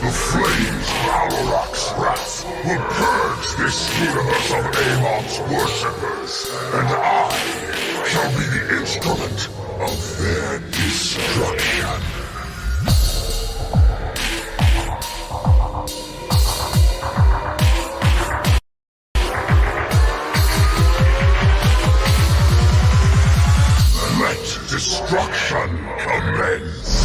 The flames of Alorok's wrath will purge this universe of Amon's worshippers, and I shall be the instrument of their destruction. Let destruction commence.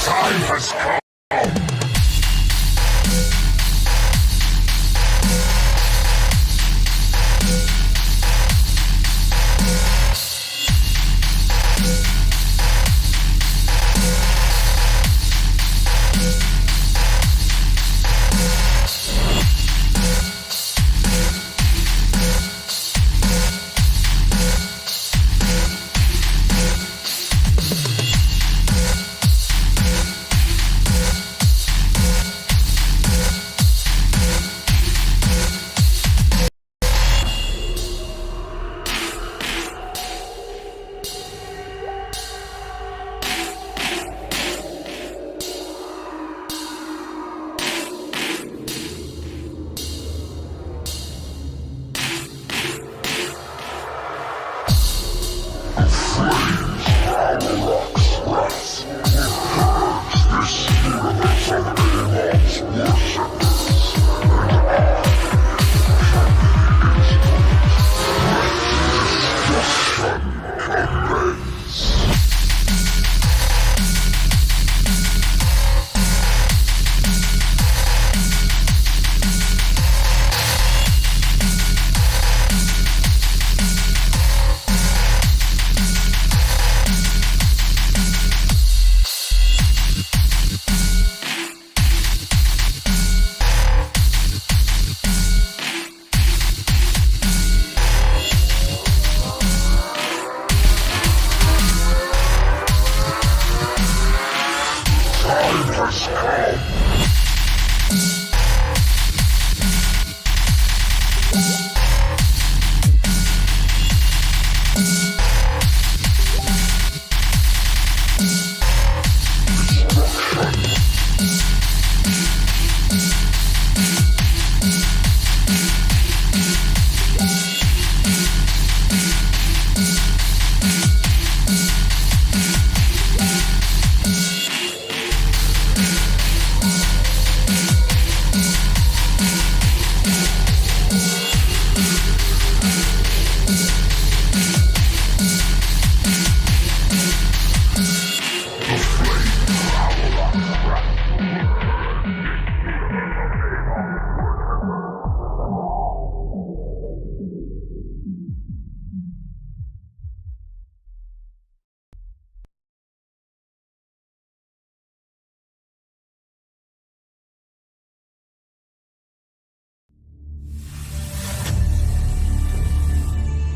Time has come.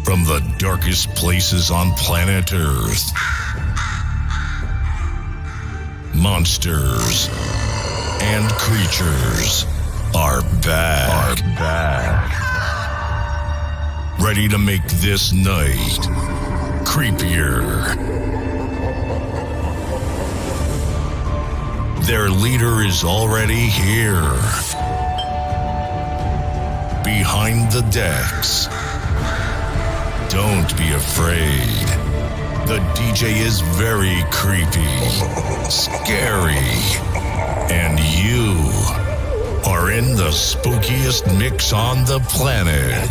From the darkest places on planet Earth, monsters and creatures are back. Ready to make this night creepier. Their leader is already here. Behind the decks. Don't be afraid. The DJ is very creepy, scary, and you are in the spookiest mix on the planet.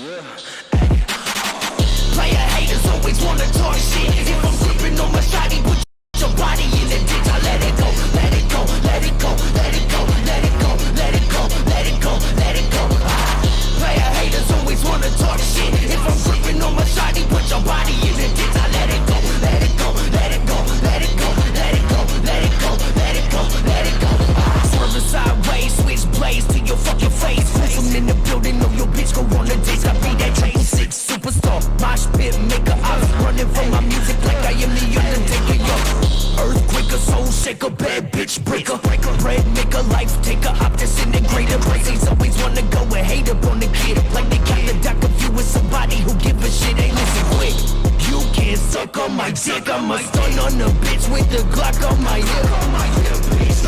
Player haters always wanna talk shit. If I'm gripping on my shotty, put your body in the ditch. I let it go, let it go, let it go, let it go, let it go, let it go, let it go, let it go. Player haters always wanna talk shit. If I'm gripping on my shotty, put your body in the ditch. I let it go, let it go, let it go, let it go, let it go, let it go, let it go, let it go. Swerving sideways, switch blades to your fucking face. Who's in the building? Know your bitch go on the dates. I be that triple six superstar. Mosh pit maker. I was running from my music like I am the Undertaker. Yo, earthquaker, soul shaker, bad bitch breaker, bread maker, life taker, optus integrator. Crazies always wanna go and hate up on the kid, like they got the doc of you with somebody who give a shit. Hey, listen quick, you can't suck on my dick. I'm a stun on the bitch with the Glock on my hip.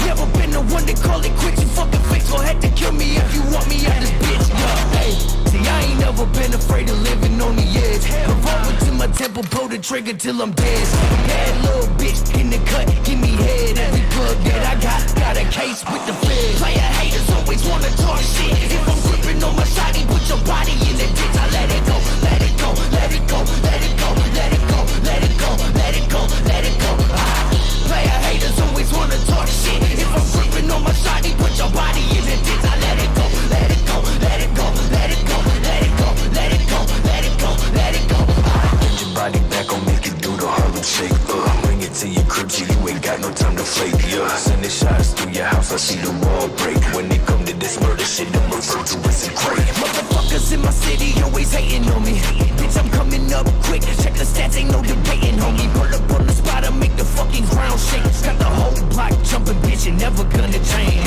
Never been the one to call it quits. You fucking face gon' have to kill me if you want me out this bitch. Yeah, hey, see I ain't never been afraid of living on the edge. Revolver to my temple, pull the trigger till I'm dead. Bad little bitch in the cut, give me head. Every plug that I got a case with the feds. Player haters always wanna talk shit. If I'm gripping on my shotty, put your body in the ditch. I let it go, let it go, let it go, let it go, let it go, let it go, let it go, let it go. Player haters always wanna talk shit. If I'm gripping on my shotty, put your body in the ditch. I let it go, let it go, let it go, let it go, let it go, let it go, let it go, let it go. Bend your body back, I'll make you do the Harlem Shake. Bring it to your crib, G, you ain't got no time to flake. Sending shots through your house, I see the wall break. When they come to this murder shit, I'm referred to as a crate. Motherfuckers in my city always hating on me. Bitch, I'm coming up quick. Check the stats, ain't no debating, homie. Pull up on the spot, I make the fucking ground shake. Got the whole block jumping, bitch, you're never gonna change.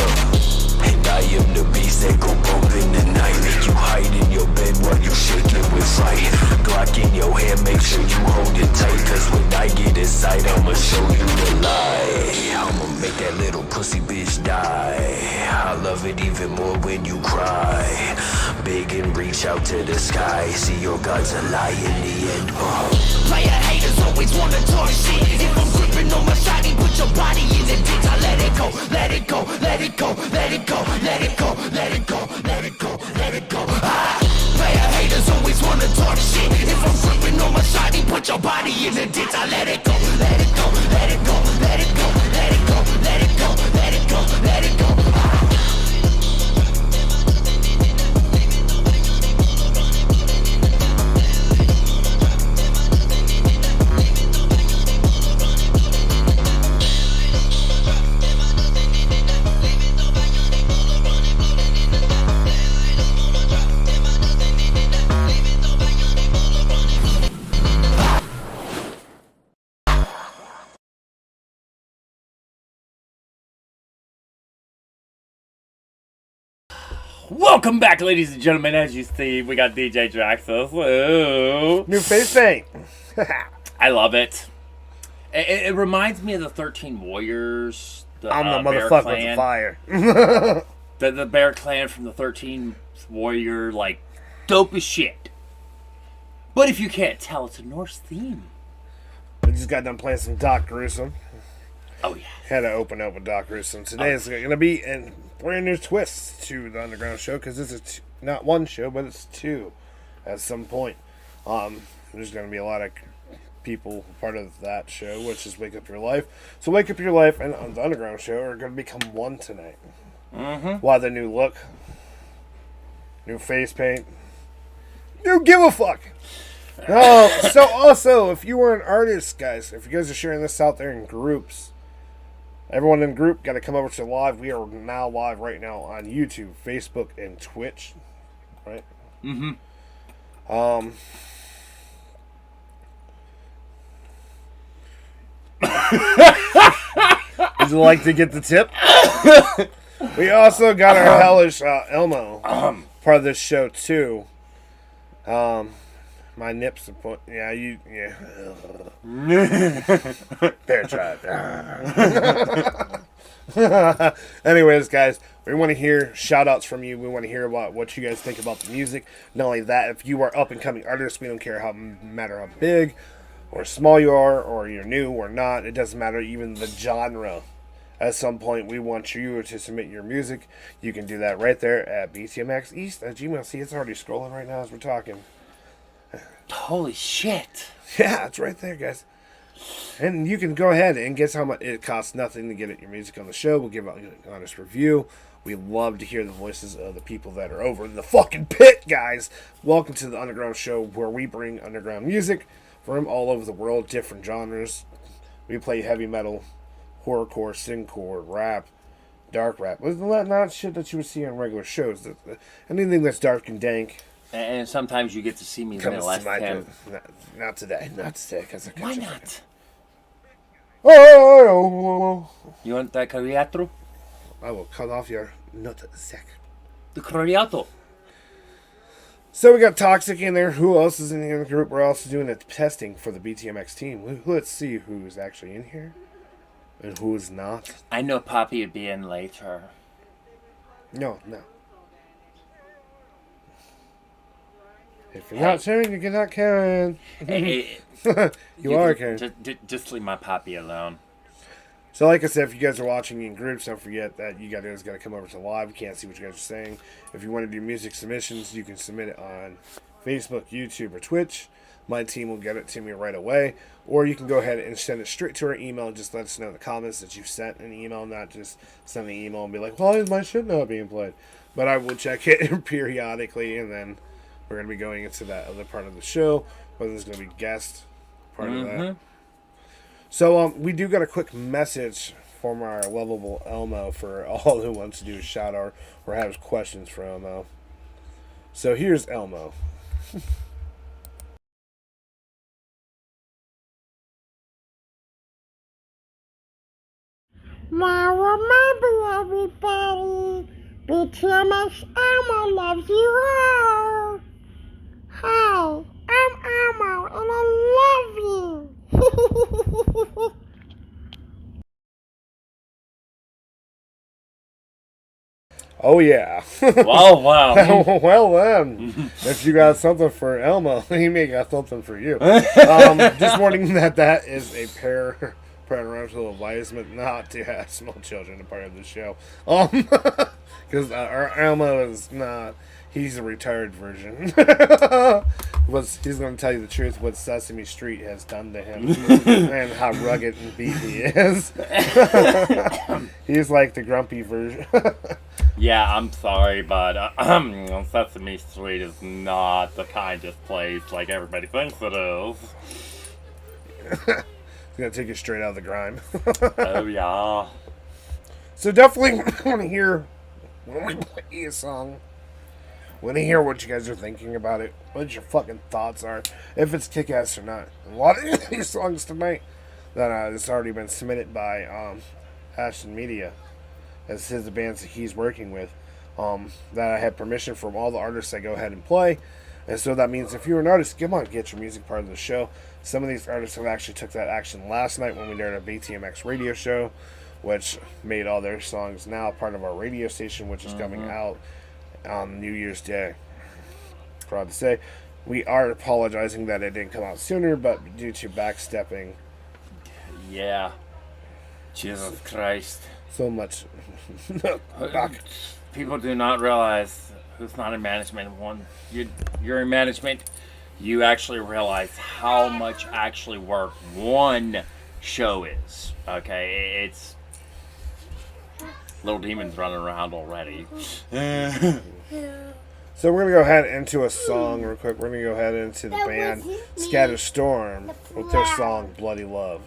And I am the beast that go bump in the night. Make you hide in your bed while you shaking with fright. Glock in your hand, make sure you hold it tight. Cause when I get inside, I'ma show you the lie. I'ma make that little pussy bitch die. I love it even more when you cry. Big and reach out to the sky. See your God's a lie in the end. Player haters always wanna talk shit. If I'm gripping on my shotty, put your body in the ditch. I let it go, let it go, let it go, let it go, let it go, let it go, let it go, let it go. Player haters always wanna talk shit. If I'm gripping on my shotty, put your body in the ditch. I let it go, let it go, let it go, let it go, let it go, let it go, let it go, let it go. Welcome back, ladies and gentlemen. As you see, we got DJ Draxius. Woo. New face paint. I love it. It reminds me of the 13 Warriors. I'm the Bear motherfucker Clan. with the fire. The Bear Clan from the 13 Warrior, like, dope as shit. But if you can't tell, it's a Norse theme. We just got done playing some Doc Gruesome. Oh, yeah. Had to open up with Doc Gruesome. Today is going to be a brand new twist to the Underground Show, because this is not one show, but it's two at some point. There's going to be a lot of people part of that show, which is Wake Up Your Life. So Wake Up Your Life and the Underground Show are going to become one tonight. Mm-hmm. Why the new look, new face paint, new give a fuck. So also, if you were an artist, guys, if you guys are sharing this out there in groups, everyone in group got to come over to live. We are now live right now on YouTube, Facebook, and Twitch. Right? Mm-hmm. Would you like to get the tip? We also got our hellish Elmo part of this show too. My nips are put. Yeah, you. Yeah. There, try it. Anyways, guys, we want to hear shout outs from you. We want to hear about what you guys think about the music. Not only that, if you are up and coming artists, we don't care matter how big or small you are, or you're new or not. It doesn't matter even the genre at some point we want you to submit your music, you can do that right there at BTMXeast@gmail. See, it's already scrolling right now as we're talking. Holy shit. Yeah, it's right there, guys. And you can go ahead and guess how much it costs. Nothing to get your music on the show. We'll give an honest review. We love to hear the voices of the people that are over in the fucking pit, guys. Welcome to the Underground Show, where we bring underground music from all over the world, different genres. We play heavy metal, horrorcore, synthcore, rap, dark rap. Not shit that you would see on regular shows. Anything that's dark and dank. And sometimes you get to see me in the last 10. Not today. Not today. Cause Why not? Oh! You want that cariatro? I will cut off your nutsack. The cariato. So we got Toxic in there. Who else is in the group? We're also doing the testing for the BTMX team. Let's see who's actually in here and who's not. I know Poppy would be in later. No. If you're not sharing, you're not Karen. Hey, you are Karen. Just leave my Poppy alone. So like I said, if you guys are watching in groups, don't forget that you guys got to come over to live. You can't see what you guys are saying. If you want to do music submissions, you can submit it on Facebook, YouTube, or Twitch. My team will get it to me right away. Or you can go ahead and send it straight to our email. Just let us know in the comments that you've sent an email, not just send an email and be like, why is my shit not being played? But I will check it periodically, and then we're going to be going into that other part of the show, whether there's going to be guest part of that. So we do got a quick message from our lovable Elmo for all who wants to do a shout out or have questions for Elmo. So here's Elmo. Now remember, everybody, BTMX Elmo loves you all. Hi, I'm Elmo, and I love you. Oh yeah. Wow. Well then, if you got something for Elmo, he may got something for you. Just warning that is a parental advisement not to have small children a part of the show. Because our Elmo is not. He's a retired version. He's going to tell you the truth what Sesame Street has done to him and how rugged and beat he is. He's like the grumpy version. Yeah, I'm sorry, but Sesame Street is not the kindest place like everybody thinks it is. He's going to take you straight out of the grime. Oh, yeah. So definitely want to hear when we play a song. Want to hear what you guys are thinking about it. What your fucking thoughts are. If it's kick-ass or not. A lot of these songs tonight that has already been submitted by Ashton Media. As his bands that he's working with. That I have permission from all the artists that go ahead and play. And so that means if you're an artist, come on, get your music part of the show. Some of these artists have actually took that action last night when we did a BTMX radio show, which made all their songs now part of our radio station, which is coming out on New Year's Day. Proud to say. We are apologizing that it didn't come out sooner, but due to backstepping. Yeah. Jesus Christ. So much. People do not realize who's not in management. You're in management, you actually realize how much actually work one show is. Okay, it's little demons running around already. So we're going to go ahead into a song real quick. We're going to go ahead into the band Scatter Storm with their song Bloody Love.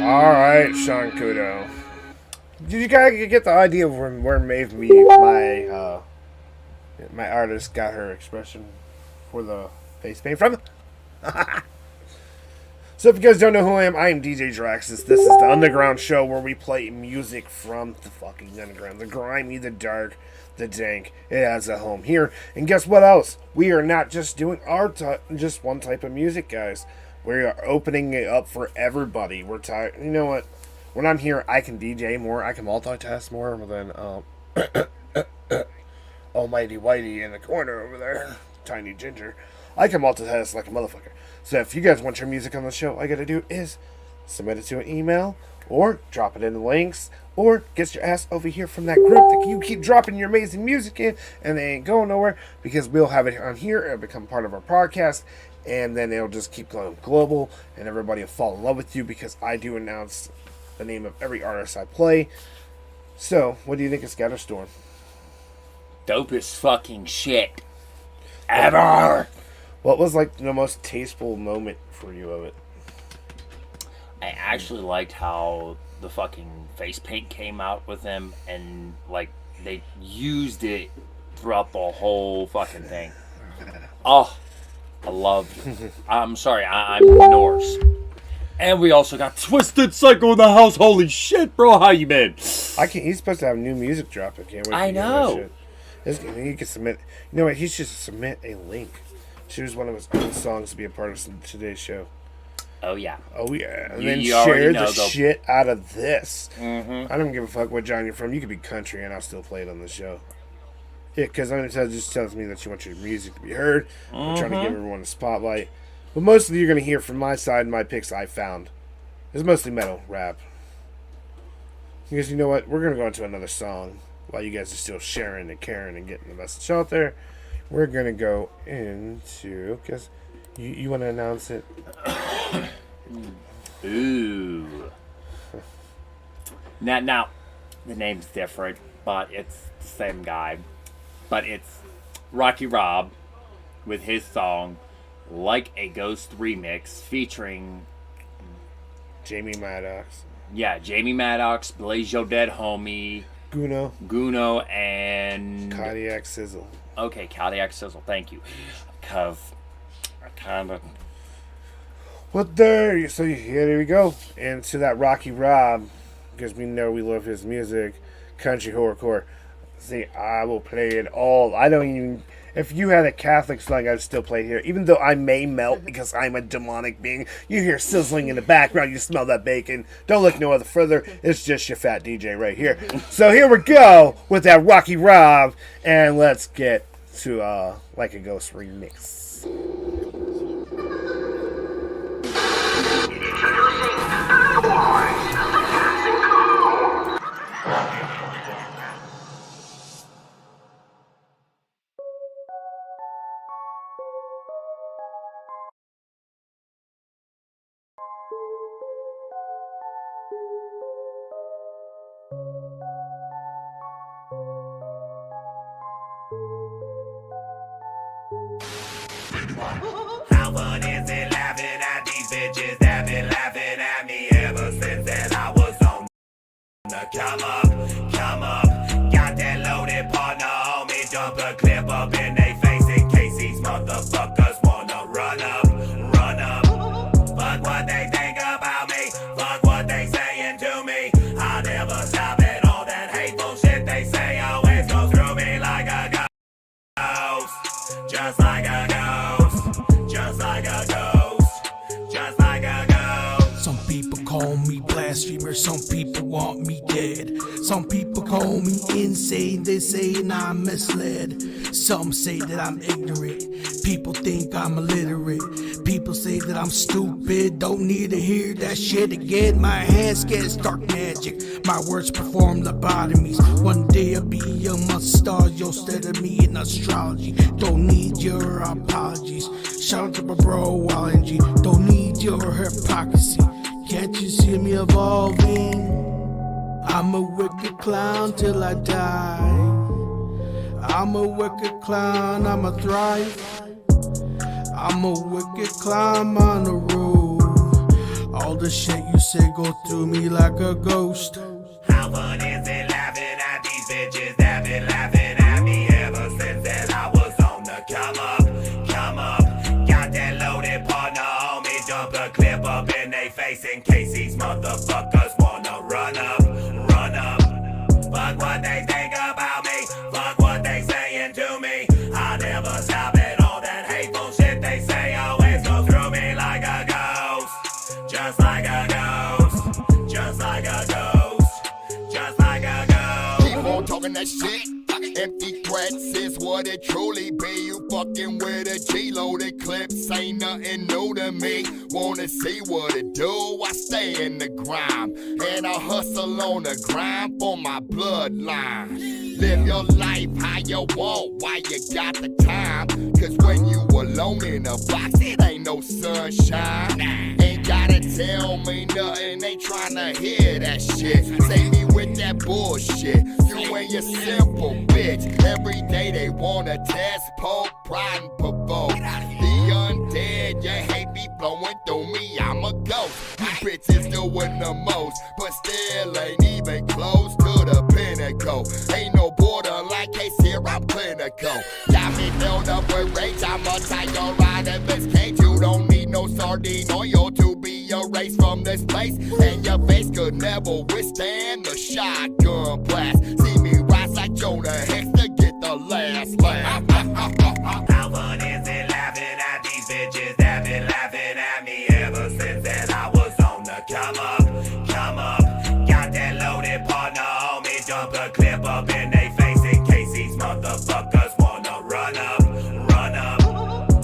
Alright, Shawnkudoe. Did you guys get the idea of where maybe my artist got her expression for the face paint from? So if you guys don't know who I am DJ Draxius. This is the underground show where we play music from the fucking underground. The grimy, the dark, the dank. It has a home here. And guess what else? We are not just doing just one type of music, guys. We are opening it up for everybody. We're tired. You know what? When I'm here, I can DJ more. I can multitask more than Almighty Whitey in the corner over there. Tiny Ginger. I can multitask like a motherfucker. So if you guys want your music on the show, all you gotta do is submit it to an email, or drop it in the links, or get your ass over here from that group that you keep dropping your amazing music in, and they ain't going nowhere, because we'll have it on here, it'll become part of our podcast, and then it'll just keep going global, and everybody will fall in love with you, because I do announce the name of every artist I play. So, what do you think of Scatterstorm? Dopest fucking shit ever. What was like the most tasteful moment for you of it? I actually liked how the fucking face paint came out with them, and like they used it throughout the whole fucking thing. Oh, I loved it. I'm sorry, I'm Norse. And we also got Twisted Psycho in the house. Holy shit, bro, how you been? He's supposed to have new music drop. I can't wait. I know. He can submit. You know what? He should submit a link. Choose one of his own songs to be a part of today's show. Oh yeah. Oh yeah. And You then already share know, the shit out of this. Mm-hmm. I don't give a fuck what genre you're from. You could be country and I'll still play it on the show. Yeah, because it just tells me that you want your music to be heard. I'm trying to give everyone a spotlight. But mostly you're going to hear from my side, my picks I found. It's mostly metal, rap. Because you know what? We're going to go into another song while you guys are still sharing and caring and getting the message out there. We're going to go into... Because you want to announce it? Ooh. Now, the name's different, but it's the same guy. But it's Rocky Rob with his song Like a Ghost Remix featuring Jamie Maddox. Yeah, Jamie Maddox, Blaze Your Dead Homie, Guno, and Cardiac Sizzle. Okay, Cardiac Sizzle, thank you. Because I kind of... Well, there, so here we go. And to that Rocky Rob, because we know we love his music, country horrorcore. See, I will play it all. I don't even... If you had a Catholic song, I'd still play here. Even though I may melt because I'm a demonic being. You hear sizzling in the background. You smell that bacon. Don't look no other further. It's just your fat DJ right here. So here we go with that Rocky Rob. And let's get to Like a Ghost remix. How fun is it laughing at these bitches that been laughing at me ever since that I was on the come up. Got that loaded partner on me, dump a clip up in they face in case these motherfuckers wanna run up. Fuck what they think about me, fuck what they saying to me. I'll never stop it, all that hateful shit they say always goes through me like a ghost. Just like a ghost, just like a ghost, just like a ghost. Some people call me blasphemer, some people want me dead. Some people call me insane, they saying I'm misled. Some say that I'm ignorant, people think I'm illiterate. People say that I'm stupid, don't need to hear that shit again. My hands get dark magic, my words perform lobotomies. One day I'll be a monster, you'll study me in astrology. Don't need your apologies, shout out to my bro LNG. Don't need your hypocrisy, can't you see me evolving? I'm a wicked clown till I die. I'm a wicked clown, I'ma thrive. I'm a wicked clown on the road. All the shit you say go through me like a ghost. How fun is it laughing at these bitches that been laughing at me ever since that I was on the come up. Got that loaded partner on me, dump a clip up in they face in case these motherfuckers wanna run up. Fuck what they think about me, fuck what they saying to me. I'll never stop it, all that hateful shit they say always goes through me like a ghost. Just like a ghost, just like a ghost, just like a ghost. Keep on talking that shit. Empty threats is what it truly be. You fucking with a G-loaded clips, ain't nothing new to me. Wanna see what it do? I stay in the grind, and I hustle on the grind for my bloodline. Live your life how you want, while you got the time. Cause when you alone in a box, it ain't no sunshine. Ain't gotta tell me nothing, they tryna hear that shit. Save me with that bullshit, you and your simple bitch. Every day they wanna test, poke, pride, and provoke. The undead, your hate be flowing through me, I'm a ghost. You bitches doing the most, but still ain't even close to the pinnacle. Ain't no border like case here, I'm clinical. Got me filled up with rage, I'm a tiger rider, this cage. You don't need no sardine oil to be erased from this place. And your face could never withstand the shotgun blast. See me rise like Jonah Hex to get the last laugh. How fun is it laughing at these bitches that been laughing at me ever since that I was on the come up. Got that loaded partner on me, dump a clip up in they face in case these motherfuckers wanna run up.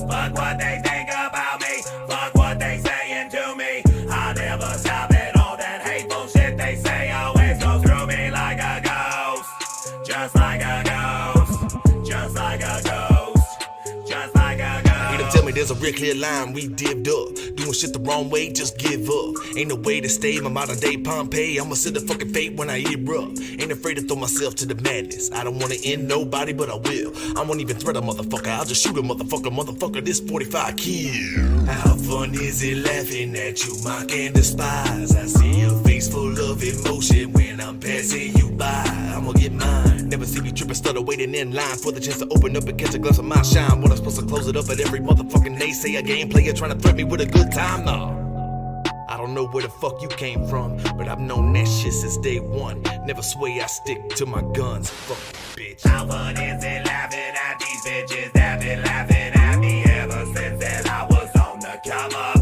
Fuck what they think about me, fuck what they saying to me. I'll never stop it, all that hateful shit they say always goes through me like a ghost. Just like a ghost, just like a ghost, just like a ghost. Hear them tell me there's a real clear line we divvied up. Doing shit the wrong way, just give up. Ain't no way to stay my modern day Pompeii. I'ma sit the fucking fate when I erupt. Ain't afraid to throw myself to the madness. I don't wanna end nobody, but I will. I won't even threat a motherfucker, I'll just shoot a motherfucker, this 45 kill. How fun is it laughing at you, mock and despise? I see your face full of emotion when I'm passing you by. I'ma get mine. Never see me tripping, stutter, waiting in line for the chance to open up and catch a glimpse of my shine. When I'm supposed to close it up at every motherfucking naysayer, game player trying to threat me with a good time. No, I don't know where the fuck you came from, but I've known that shit since day one. Never sway, I stick to my guns. Fuck you, bitch. How fun is it laughing at these bitches that been laughing at me ever since that I was on the come up.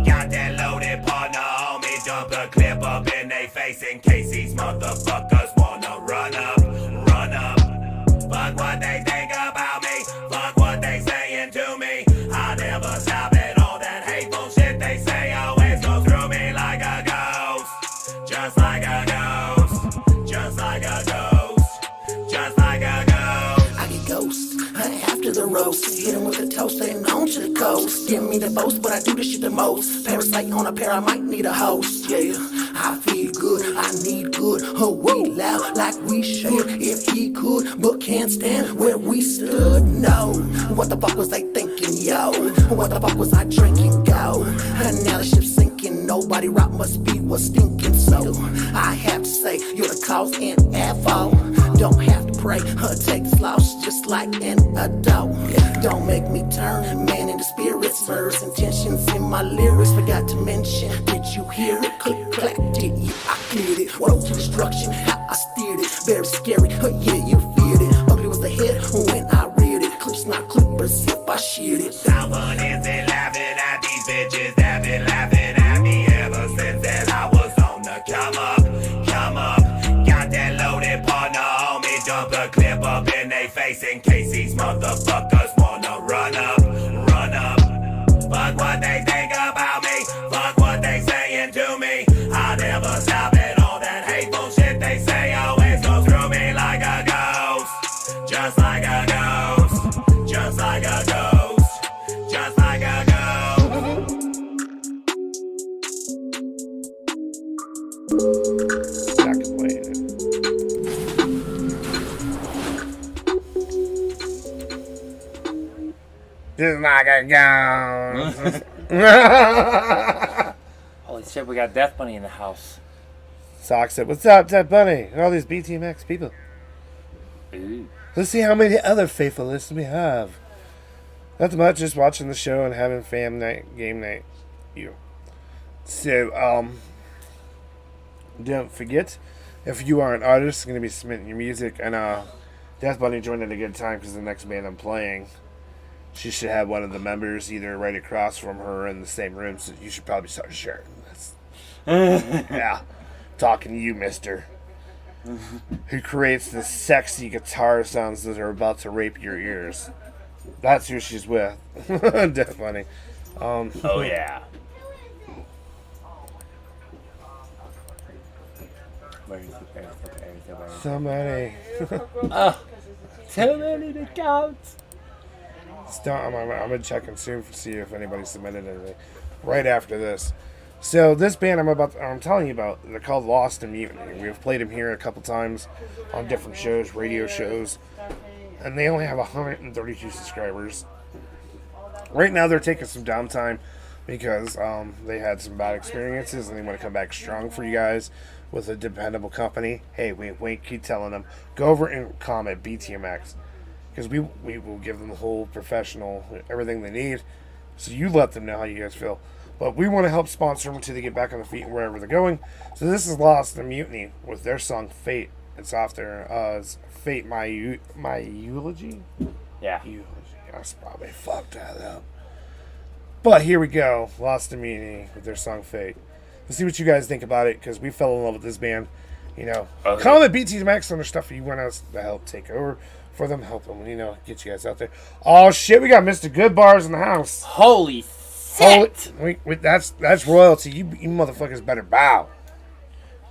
Got that loaded partner on me, dump a clip up in they face in case these motherfuckers wanna run up. Fuck what they think about me, fuck what they saying to me. I'll never stop it, all that hateful shit they say always goes through me like a ghost. Just like a ghost, just like a ghost, just like a ghost. I get ghost, after the roast. Hit him with a toast, heading on to the coast. Give me the boast, but I do this shit the most. Parasite on a pair, I might need a host. Yeah, I feel good, I need good. We loud like we should if he could, but can't stand where we stood. No, what the fuck was they thinking, yo? What the fuck was I drinking, go? And now the ship's sinking, nobody rock must be what's stinking. So I have to say, you're the cause and FO. Don't have to pray or take this loss just like an adult. Don't make me turn man into spirits, murders, intentions in my lyrics. Forgot to mention, did you hear it? Click, clack, did you? I cleared it. Road to destruction, how I steered it. Very scary, yeah, you feared it. Ugly was the head when I reared it. Clips not clippers if I sheared it. Someone isn't laughing at these bitches that been laughing at me ever since that I was on the come up, come up. Got that loaded partner on me, dump a clip up in they face in case these motherfuckers wanna run up, run up. Fuck what they think about me, fuck what they saying to me. I never stop it, all that hateful shit they say always goes through me like a ghost, just like a ghost, just like a ghost, just like a ghost. Not complaining. Just like a ghost. Holy shit, we got Death Bunny in the house. Sock said, "What's up, Death Bunny? And all these BTMX people. Ooh. Let's see how many other faithful lists we have." Nothing much, just watching the show and having fam night, game night. So, don't forget, if you are an artist going to be submitting your music, and Death Bunny joined at a good time because the next band I'm playing, she should have one of the members either right across from her in the same room, so you should probably start sharing this. Yeah, talking to you, mister, who creates the sexy guitar sounds that are about to rape your ears. That's who she's with. Death Bunny. Oh, yeah. Somebody. Too many to count. I'm going to check and soon to see if anybody submitted anything right after this. So this band I'm telling you about, they're called Lost in Mutiny. We've played them here a couple times on different shows, radio shows, and they only have 132 subscribers. Right now they're taking some downtime because they had some bad experiences and they want to come back strong for you guys with a dependable company. Hey, wink, keep telling them. Go over and comment BTMX. Because we will give them the whole professional, everything they need. So you let them know how you guys feel. But we want to help sponsor them until they get back on their feet wherever they're going. So this is Lost in Mutiny with their song Fate. It's off there. It's Fate, My Eulogy? Yeah. Eulogy. I probably fucked that up. But here we go. Lost in Mutiny with their song Fate. Let's see what you guys think about it, because we fell in love with this band. Comment BTMX on their stuff if you want us to help take over for them, help them, get you guys out there. Oh shit, we got Mr. Good Bars in the house. Holy shit! That's royalty. You motherfuckers better bow.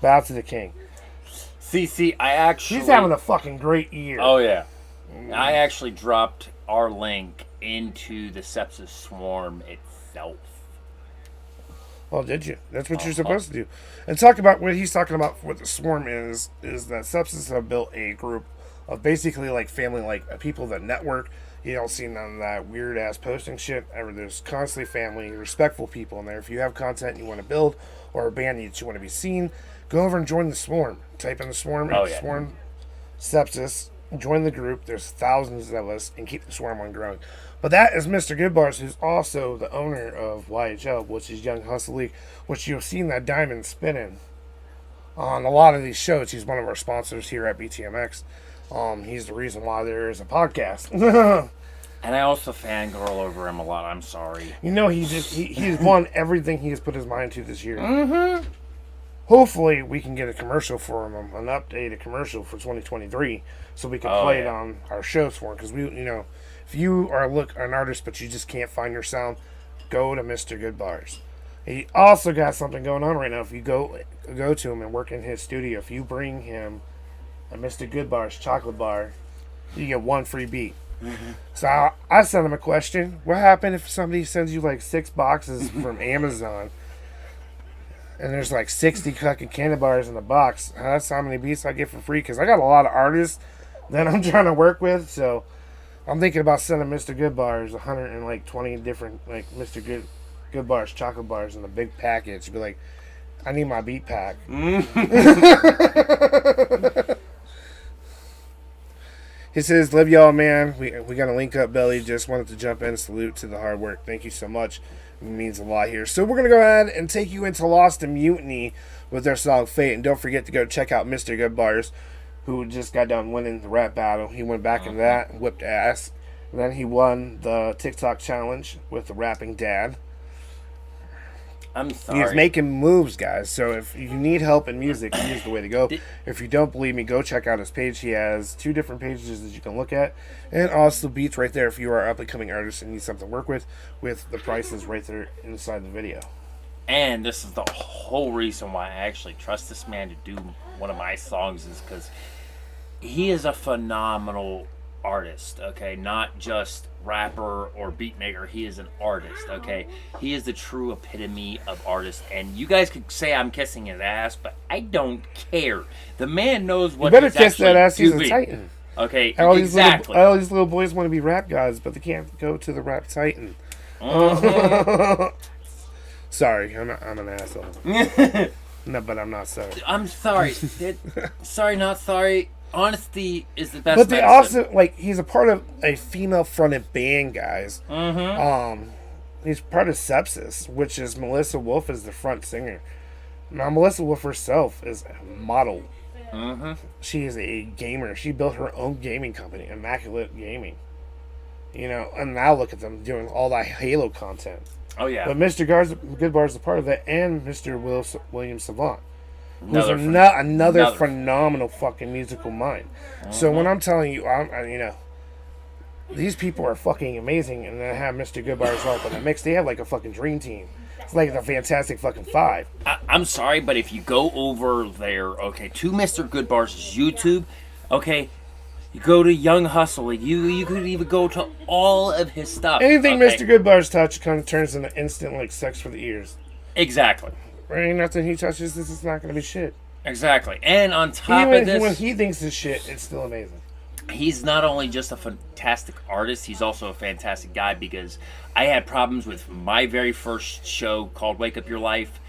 Bow to the king. See, I actually... She's having a fucking great year. Oh, yeah. I actually dropped our link into the Sepsis Swarm itself. Oh, did you? That's what you're supposed to do. And talk about what he's talking about. What the Swarm is that Sepsis have built a group of basically like family, like people that network. You don't see none of that weird ass posting shit. There's constantly family, respectful people in there. If you have content you want to build or a band that you want to be seen, go over and join the Swarm. Type in the Swarm, Swarm Sepsis. Join the group. There's thousands of us, and keep the Swarm on growing. But that is Mr. Goodbars, who's also the owner of YHL, which is Young Hustle League, which you've seen that diamond spinning on a lot of these shows. He's one of our sponsors here at BTMX. He's the reason why there is a podcast. And I also fangirl over him a lot. I'm sorry. He's won everything he has put his mind to this year. Mm-hmm. Hopefully, we can get a commercial for him, an updated commercial for 2023, so we can play it on our shows for him. Because if you are an artist but you just can't find your sound, go to Mr. Goodbars. He also got something going on right now. If you go to him and work in his studio, if you bring him a Mr. Goodbars chocolate bar, you get one free beat. Mm-hmm. So I sent him a question. What happened if somebody sends you like 6 boxes from Amazon and there's like 60 fucking candy bars in the box. That's how many beats I get for free, because I got a lot of artists that I'm trying to work with, so I'm thinking about sending Mr. Good Bars 120 different like Mr. Good Bars chocolate bars in a big package. Be like, I need my beat pack. He says, "Live y'all, man. We got to link up, Belly. Just wanted to jump in. Salute to the hard work. Thank you so much. It means a lot here." So we're gonna go ahead and take you into Lost in Mutiny with their song Fate, and don't forget to go check out Mr. Good Bars, who just got done winning the rap battle. He went back in that and whipped ass. And then he won the TikTok challenge with the rapping dad. I'm sorry. He's making moves, guys. So if you need help in music, here's the way to go. If you don't believe me, go check out his page. He has 2 different pages that you can look at, and also beats right there if you are an up-and-coming artist and need something to work with the prices right there inside the video. And this is the whole reason why I actually trust this man to do one of my songs, is because he is a phenomenal artist, okay? Not just rapper or beat maker. He is an artist, okay? He is the true epitome of artist. And you guys could say I'm kissing his ass, but I don't care. The man knows what you better he's kiss that ass. He's doing. a titan. Okay, all exactly. All these little boys want to be rap guys, but they can't go to the rap titan. Sorry, I'm an asshole. No, but I'm not sorry. I'm sorry. Sorry, not sorry. Honesty is the best. But they medicine. also, like, he's a part of a female-fronted band, guys. He's part of Sepsis, which is Melissa Wolf is the front singer. Now, Melissa Wolf herself is a model. She is a gamer. She built her own gaming company, Immaculate Gaming. You know, and now look at them doing all that Halo content. Oh, yeah. But Mr. Goodbar is a part of that, and Mr. William Savant, who's another phenomenal fucking musical mind. So when I'm telling you, you know, these people are fucking amazing, and then have Mr. Goodbar as well in the mix. They have like a fucking dream team. It's like the Fantastic fucking Five. I'm sorry, but if you go over there, okay, to Mr. Goodbar's YouTube, okay, you go to Young Hustle, you could even go to all of his stuff. Anything okay? Mr. Goodbar's touch kind of turns into instant like sex for the ears. Exactly. Right? Nothing he touches, this is not going to be shit. Exactly. And on top Even of this, when he thinks it's shit, it's still amazing. He's not only just a fantastic artist, he's also a fantastic guy, because I had problems with my very first show called Wake Up Your Life,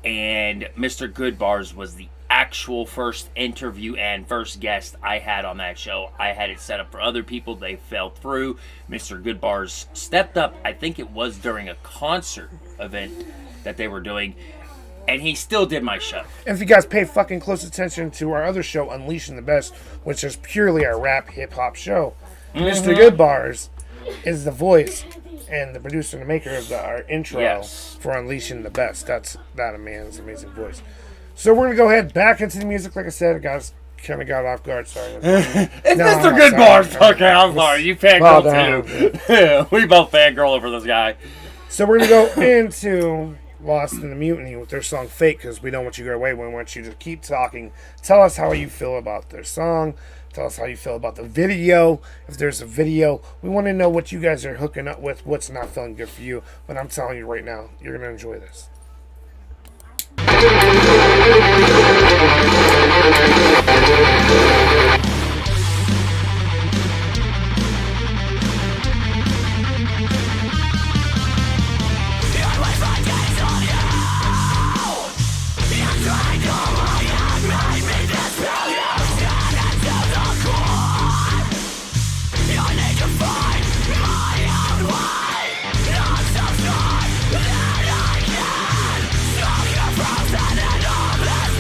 and Mr. Goodbars was the actual first interview and first guest I had on that show. I had it set up for other people. They fell through. Mr. Goodbars stepped up. I think it was during a concert event that they were doing, and he still did my show. And if you guys pay fucking close attention to our other show, Unleashing the Best, which is purely a rap hip-hop show, Mr. Goodbars is the voice and the producer and the maker of our intro for Unleashing the Best. That's that man's amazing voice. So we're going to go ahead back into the music. Like I said, guys, kind of got off guard. Sorry. It's Mr. Goodbars. Okay, I'm sorry. You fangirl too. We both fangirl over this guy. So we're going to go into Lost in the Mutiny with their song Fate, because we don't want you to go away. We want you to keep talking. Tell us how you feel about their song. Tell us how you feel about the video. If there's a video, we want to know what you guys are hooking up with, what's not feeling good for you. But I'm telling you right now, you're going to enjoy this. Frozen in all bliss.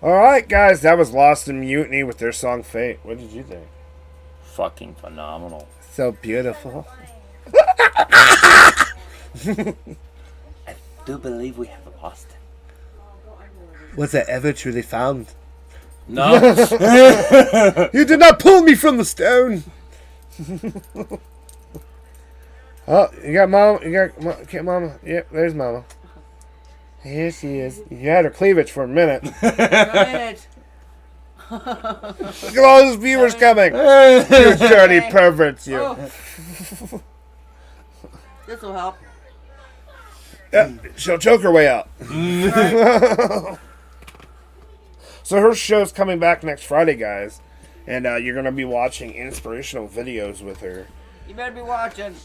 Alright, guys, that was Lost in Mutiny with their song Fate. What did you think? Fucking phenomenal. So beautiful. I do believe we have lost it. Was that ever truly found? No. You did not pull me from the stone. Oh, you got mama. Okay, mama. Yep, there's mama. Here she is. You had her cleavage for a minute. Look at all those viewers coming. You dirty perverts, you. Oh. This will help. Yeah, she'll choke her way out. So her show's coming back next Friday, guys. And you're going to be watching inspirational videos with her. You better be watching.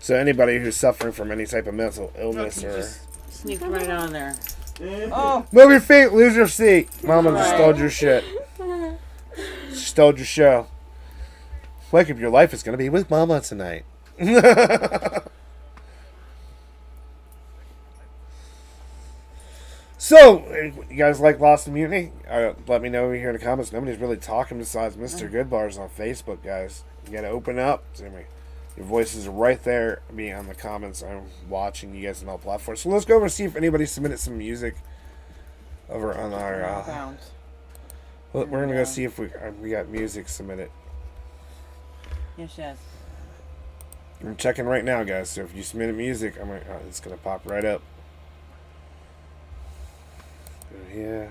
So anybody who's suffering from any type of mental illness or... Sneaked right on there. Oh! Move your feet, lose your seat. Mama just stole your shit. She stole your show. Wake up, your life is going to be with Mama tonight. So, you guys like Lost in Mutiny? Let me know over here in the comments. Nobody's really talking besides Mr. Goodbars on Facebook, guys. You gotta open up. Your voices are right there. Me on the comments. I'm watching you guys on all platforms. So let's go over and see if anybody submitted some music over on our. We're gonna go see if we got music submitted. Yes. I'm checking right now, guys. So if you submitted music, it's gonna pop right up. Yeah.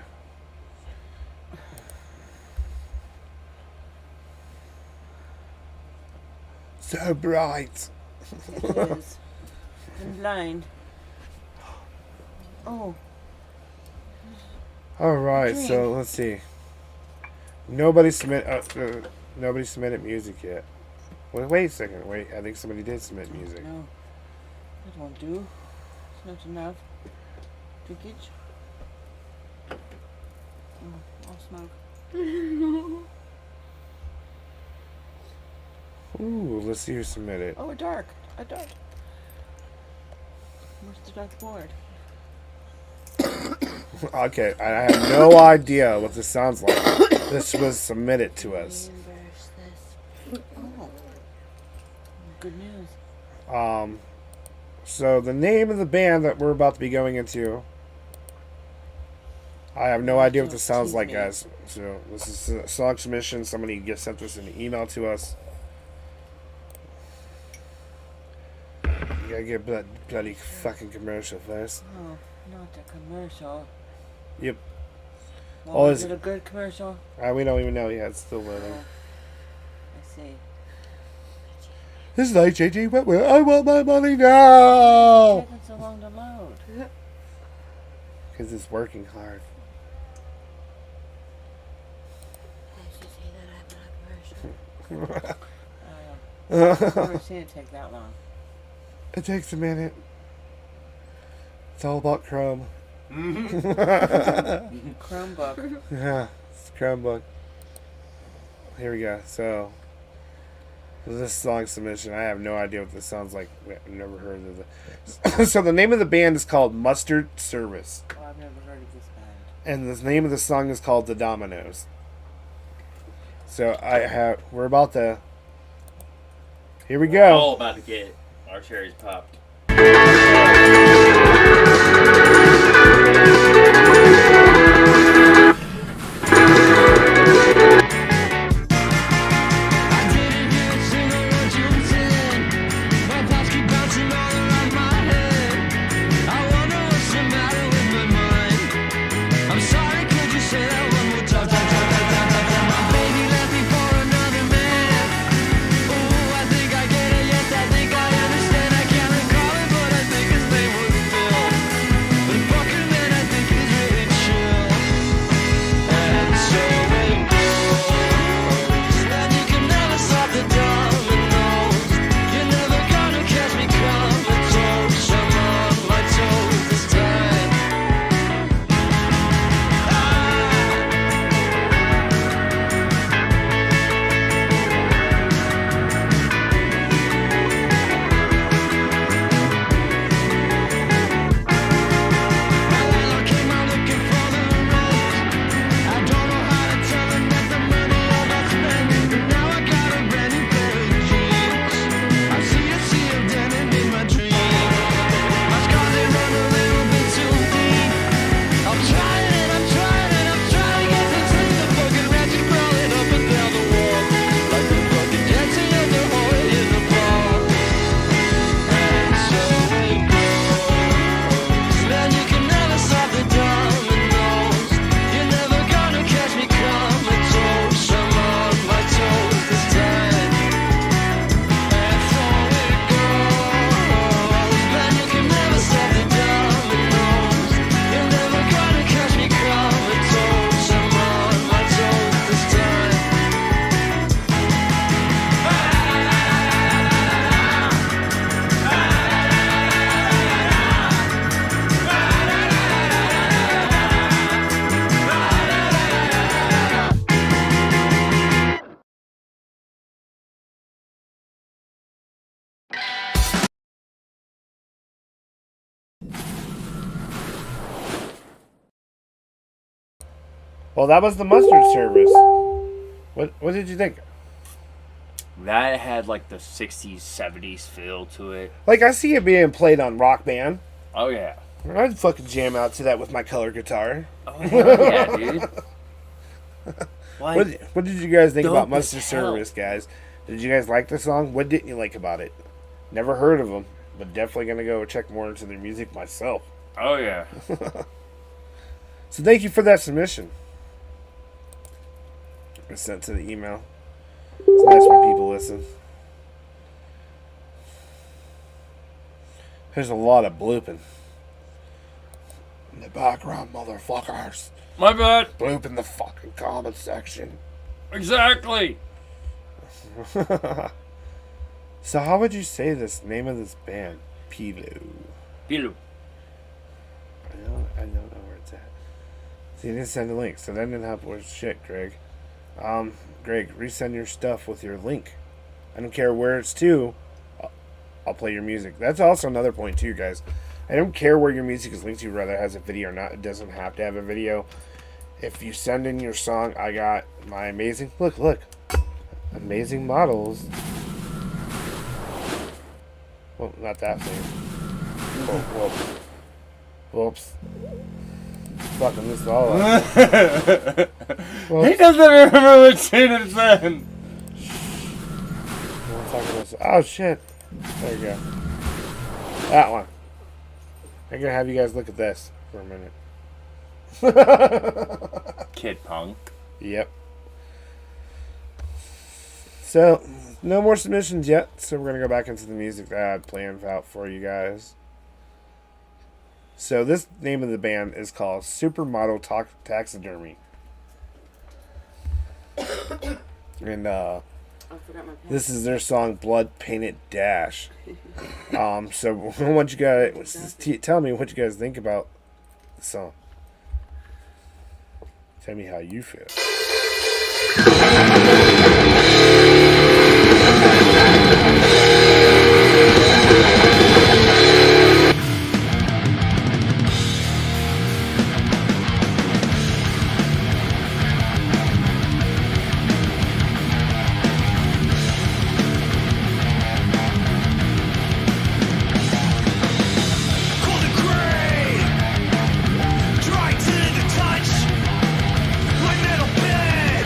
So bright. It is. I'm blind. Oh. All right, so let's see. Nobody submitted music yet. Wait a second. Wait, I think somebody did submit music. No, that won't do. It's not enough. Drinkage. Oh, I'll smoke. Ooh, let's see who submitted. Oh, a dart. Where's the dark board? Okay, I have no idea what this sounds like. This was submitted to us. Oh, good news. So the name of the band that we're about to be going into, I have no idea what this sounds like, guys. So this is a song submission. Somebody just sent this in an email to us. You gotta get bloody fucking commercial first. Oh, not the commercial. Yep. Well, is it a good commercial? We don't even know yet. It's still loading. I see. This is HAG Wetware. I want my money now! It's taking so long to load. Because it's working hard. I've never seen it take that long. It takes a minute. It's all about Chrome. Chromebook. Yeah, it's Chromebook. Here we go. So, this song submission, I have no idea what this sounds like. I've never heard of it. So the name of the band is called Mustard Service. Oh, I've never heard of this band. And the name of the song is called The Dominoes. So we're about to, here we We're go. all about to get our cherries popped. I think I get it, yes, I think I understand. I can't recall. Well, that was the Mustard Service. What did you think? That had like the 60s, 70s feel to it. Like, I see it being played on Rock Band. Oh, yeah. I'd fucking jam out to that with my color guitar. Oh, yeah, dude. Like, What did you guys think about dope as Mustard hell. Service, guys? Did you guys like the song? What didn't you like about it? Never heard of them, but definitely going to go check more into their music myself. Oh, yeah. So thank you for that submission. I sent to the email. It's nice when people listen. There's a lot of blooping in the background, motherfuckers. My bad. Bloop in the fucking comment section. Exactly. So how would you say this name of this band? Pilu. Pilu. I don't know where it's at. So you didn't send a link, so that didn't help with shit, Greg. Greg, resend your stuff with your link. I don't care where it's to. I'll play your music. That's also another point too, guys. I don't care where your music is linked to, whether it has a video or not. It doesn't have to have a video. If you send in your song, I got my amazing models. Well, not that thing. Whoops. Fucking this all up. He doesn't remember what shit it said. Oh shit. There you go. That one. I'm gonna have you guys look at this for a minute. Kid Punk. Yep. So, no more submissions yet, so we're gonna go back into the music that I had planned out for you guys. So this name of the band is called Supermodel Taxidermy. And this is their song Blood Painted Dash. So I want you guys tell me what you guys think about the song. Tell me how you feel. Dry to the touch, like metal bed.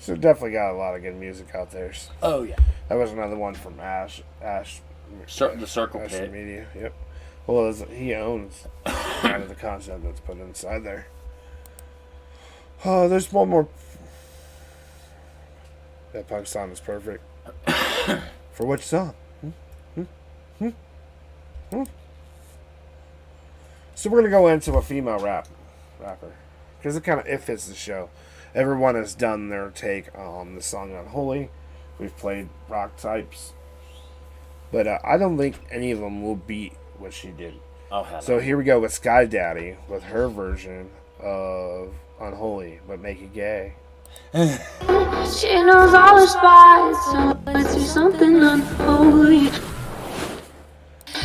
So definitely got a lot of good music out there. Oh yeah. That was another one from Ash. The Circle Ash Pit. Media. Yep. Well, he owns kind of the concept that's put inside there. Oh, there's one more. That punk song is perfect. For which song? So we're gonna go into a female rapper, because it fits the show. Everyone has done their take on the song Unholy. We've played rock types, but I don't think any of them will beat what she did. Oh hell. So here we go with Sky Daddy with her version of Unholy, but make it gay. She knows all the spots, so let's do something unholy.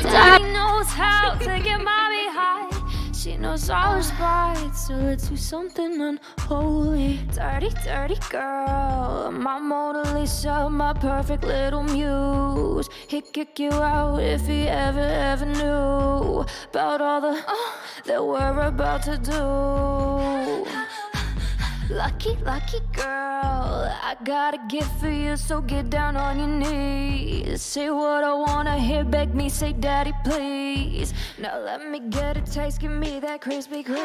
Daddy knows how to get mommy high. She knows all her spots, so let's do something unholy. Dirty, dirty girl, my Mona Lisa, my perfect little muse. He'd kick you out if he ever knew about all that we're about to do. Lucky, lucky girl, I got a gift for you, so get down on your knees. Say what I wanna hear, beg me, say daddy please. Now let me get a taste, give me that Krispy Kreme.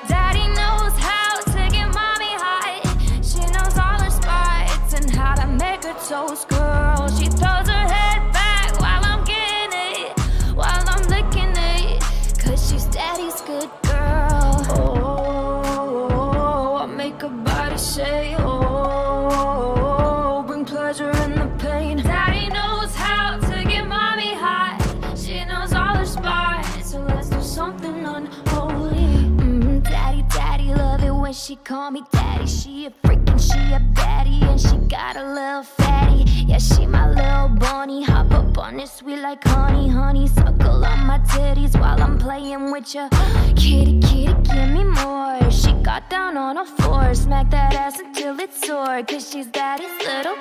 Daddy knows how to get mommy high. She knows all her spots and how to make her toast, girl. She throws her head back while I'm getting it, while I'm licking it, cause she's daddy's good girl. Oh, I make her body say, oh, bring pleasure in the pain. Daddy knows how to get mommy high. She knows all her spots, so let's do something unholy. Daddy, daddy, love it when she call me daddy. She a freakin', she a baddie, and she got a little fatty. Yeah, she my little bunny. Hop up on it sweet like honey, honey. Suckle on my titties while I'm playing with ya. Kitty, kitty, give me more. She got down on her floor, smack that ass until it's sore, cause she's daddy's little.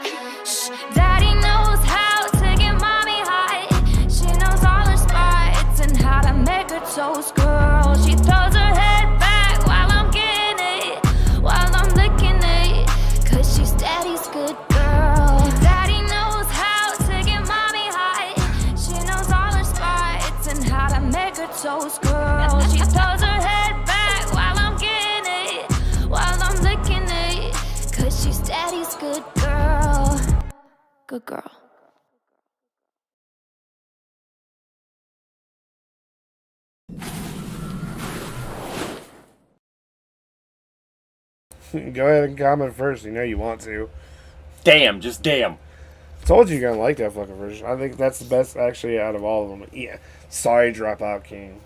Shh, daddy knows how to get mommy high. She knows all her spots and how to make her toast, girl. She throws her head back while I'm getting it, while I'm licking it, cause she's daddy's good girl. Daddy knows how to get mommy high. She knows all her spots and how to make her toast, girl. She throws her head back while I'm getting it, while I'm licking it, cause she's daddy's good girl. Good girl. Go ahead and comment first. You know you want to. Damn, just damn. Told you you're gonna like that fucking version. I think that's the best actually out of all of them. Yeah. Sorry, Dropout Kings,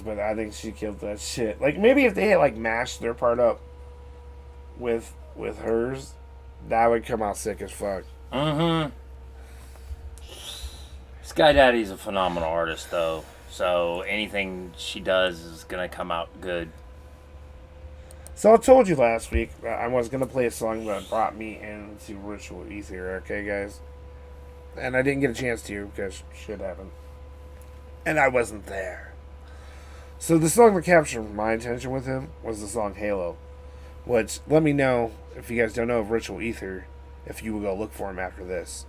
but I think she killed that shit. Like maybe if they had like mashed their part up with hers, that would come out sick as fuck. Mm-hmm. Sky Daddy's a phenomenal artist though, so anything she does is gonna come out good. So I told you last week that I was gonna play a song that brought me into Ritual Ether, okay guys? And I didn't get a chance to because shit happened. And I wasn't there. So the song that captured my attention with him was the song Halo. Which, let me know, if you guys don't know of Ritual Ether, if you will go look for him after this.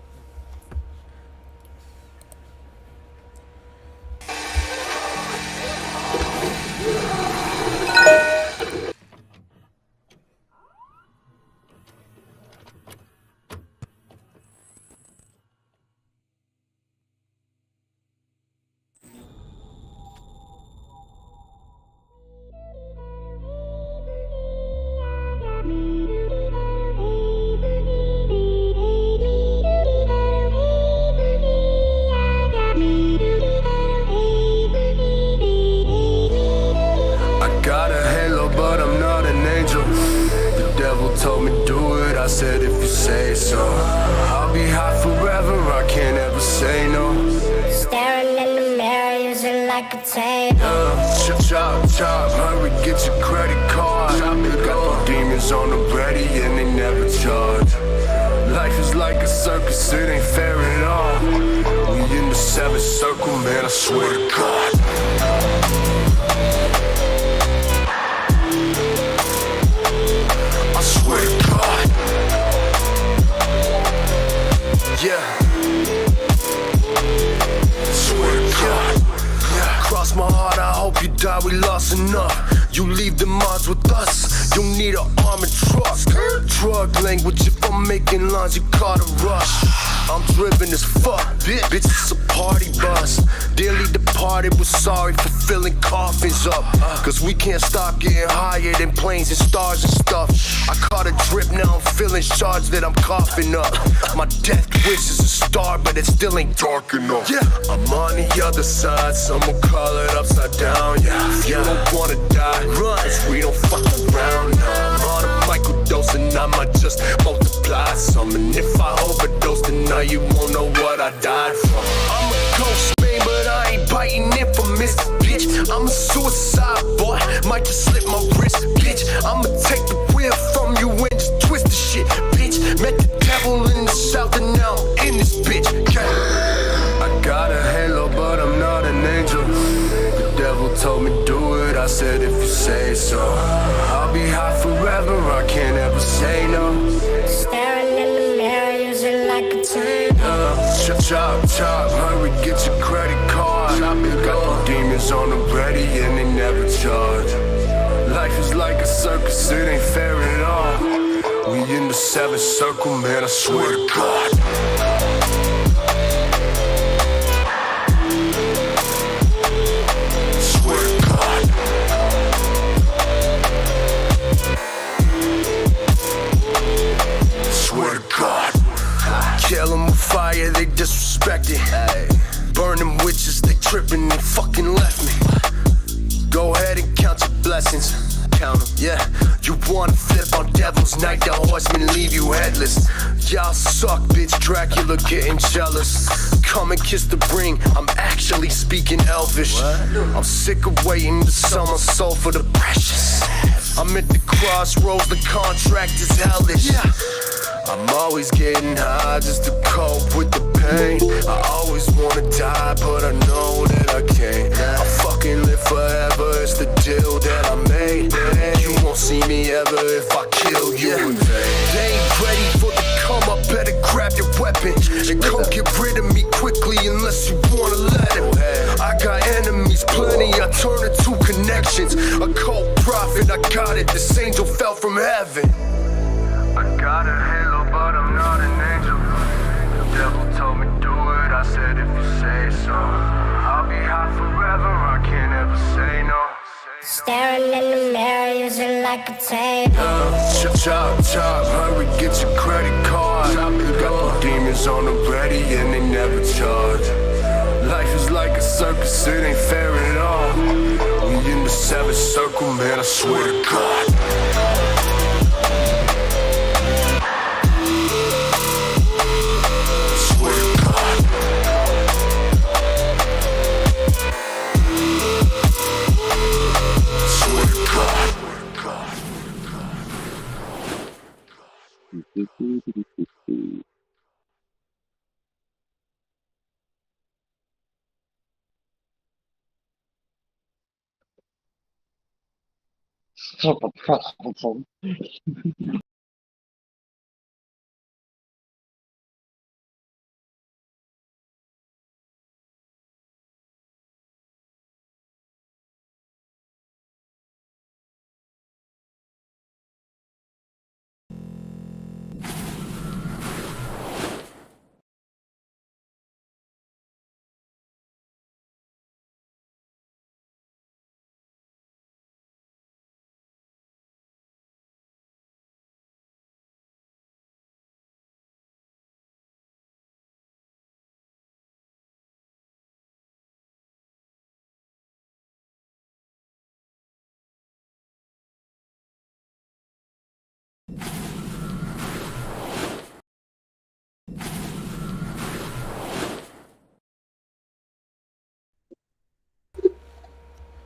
Chop, hurry, get your credit card. Got the demons on the ready and they never charge. Life is like a circus, it ain't fair at all. We in the seventh circle, man, I swear to God. enough. You leave the mods with us, you'll need an armored truck. Drug language, if I'm making lines, you call a rush. I'm driven as fuck, bitch, it's a party bus. Dearly departed, we're sorry for filling coffins up. Cause we can't stop getting higher than planes and stars and stuff. I caught a drip, now I'm feeling shards that I'm coughing up. My death wish is a star, but it still ain't dark enough. Yeah, I'm on the other side, someone call it upside down. Yeah, if you don't wanna die, run, cause we don't fuck around. I'm on a microdose and I might just multiply some. And if I overdose, then now you won't know what I died from. I'm a ghost, man, but I ain't biting infamous, bitch. I'm a suicide boy, might just slip my wrist, bitch. I'ma take the wheel from you and just twist the shit, bitch. Met the devil in the south and now I'm in this bitch, okay? I got a halo, but I'm not an angel. The devil told me do it, I said if you say so. I'll be high forever, I can't ever say no. Staring in the mirror, using like a tank. Chop, chop, hurry, get your credit card. Got the demons on the ready and they never charge. Life is like a circus, it ain't fair at all. We in the seventh circle, man, I swear to God. Swear to God. Swear to God. Kill them with fire, they disrespect it. Burn them witches, they tripping, they fucking left me. Go ahead and count your blessings. Count them, yeah. You wanna flip on Devil's Night, the horsemen leave you headless. Y'all suck, bitch, Dracula getting jealous. Come and kiss the ring, I'm actually speaking Elvish. I'm sick of waiting to sell my soul for the precious. I'm at the crossroads, the contract is hellish. I'm always getting high just to cope with the pain. I always wanna die, but I know that I can't. I fucking live forever, it's the deal that I made. You won't see me ever if I kill you in vain. They ain't ready for the come up, better grab your weapon and come get rid of me quickly unless you wanna let him. I got enemies plenty, I turn it to connections. A cold prophet, I got it, this angel fell from heaven. I got a halo, but I'm not an angel. The devil told me do it, I said if you say so. I'll be high forever, I can't ever say no. Staring in the mirror, using like a tape. Chop, chop, hurry, get your credit card. Got the demons on the ready and they never charge. Life is like a circus, it ain't fair at all. We in the seventh circle, man, I swear to God. Super problem.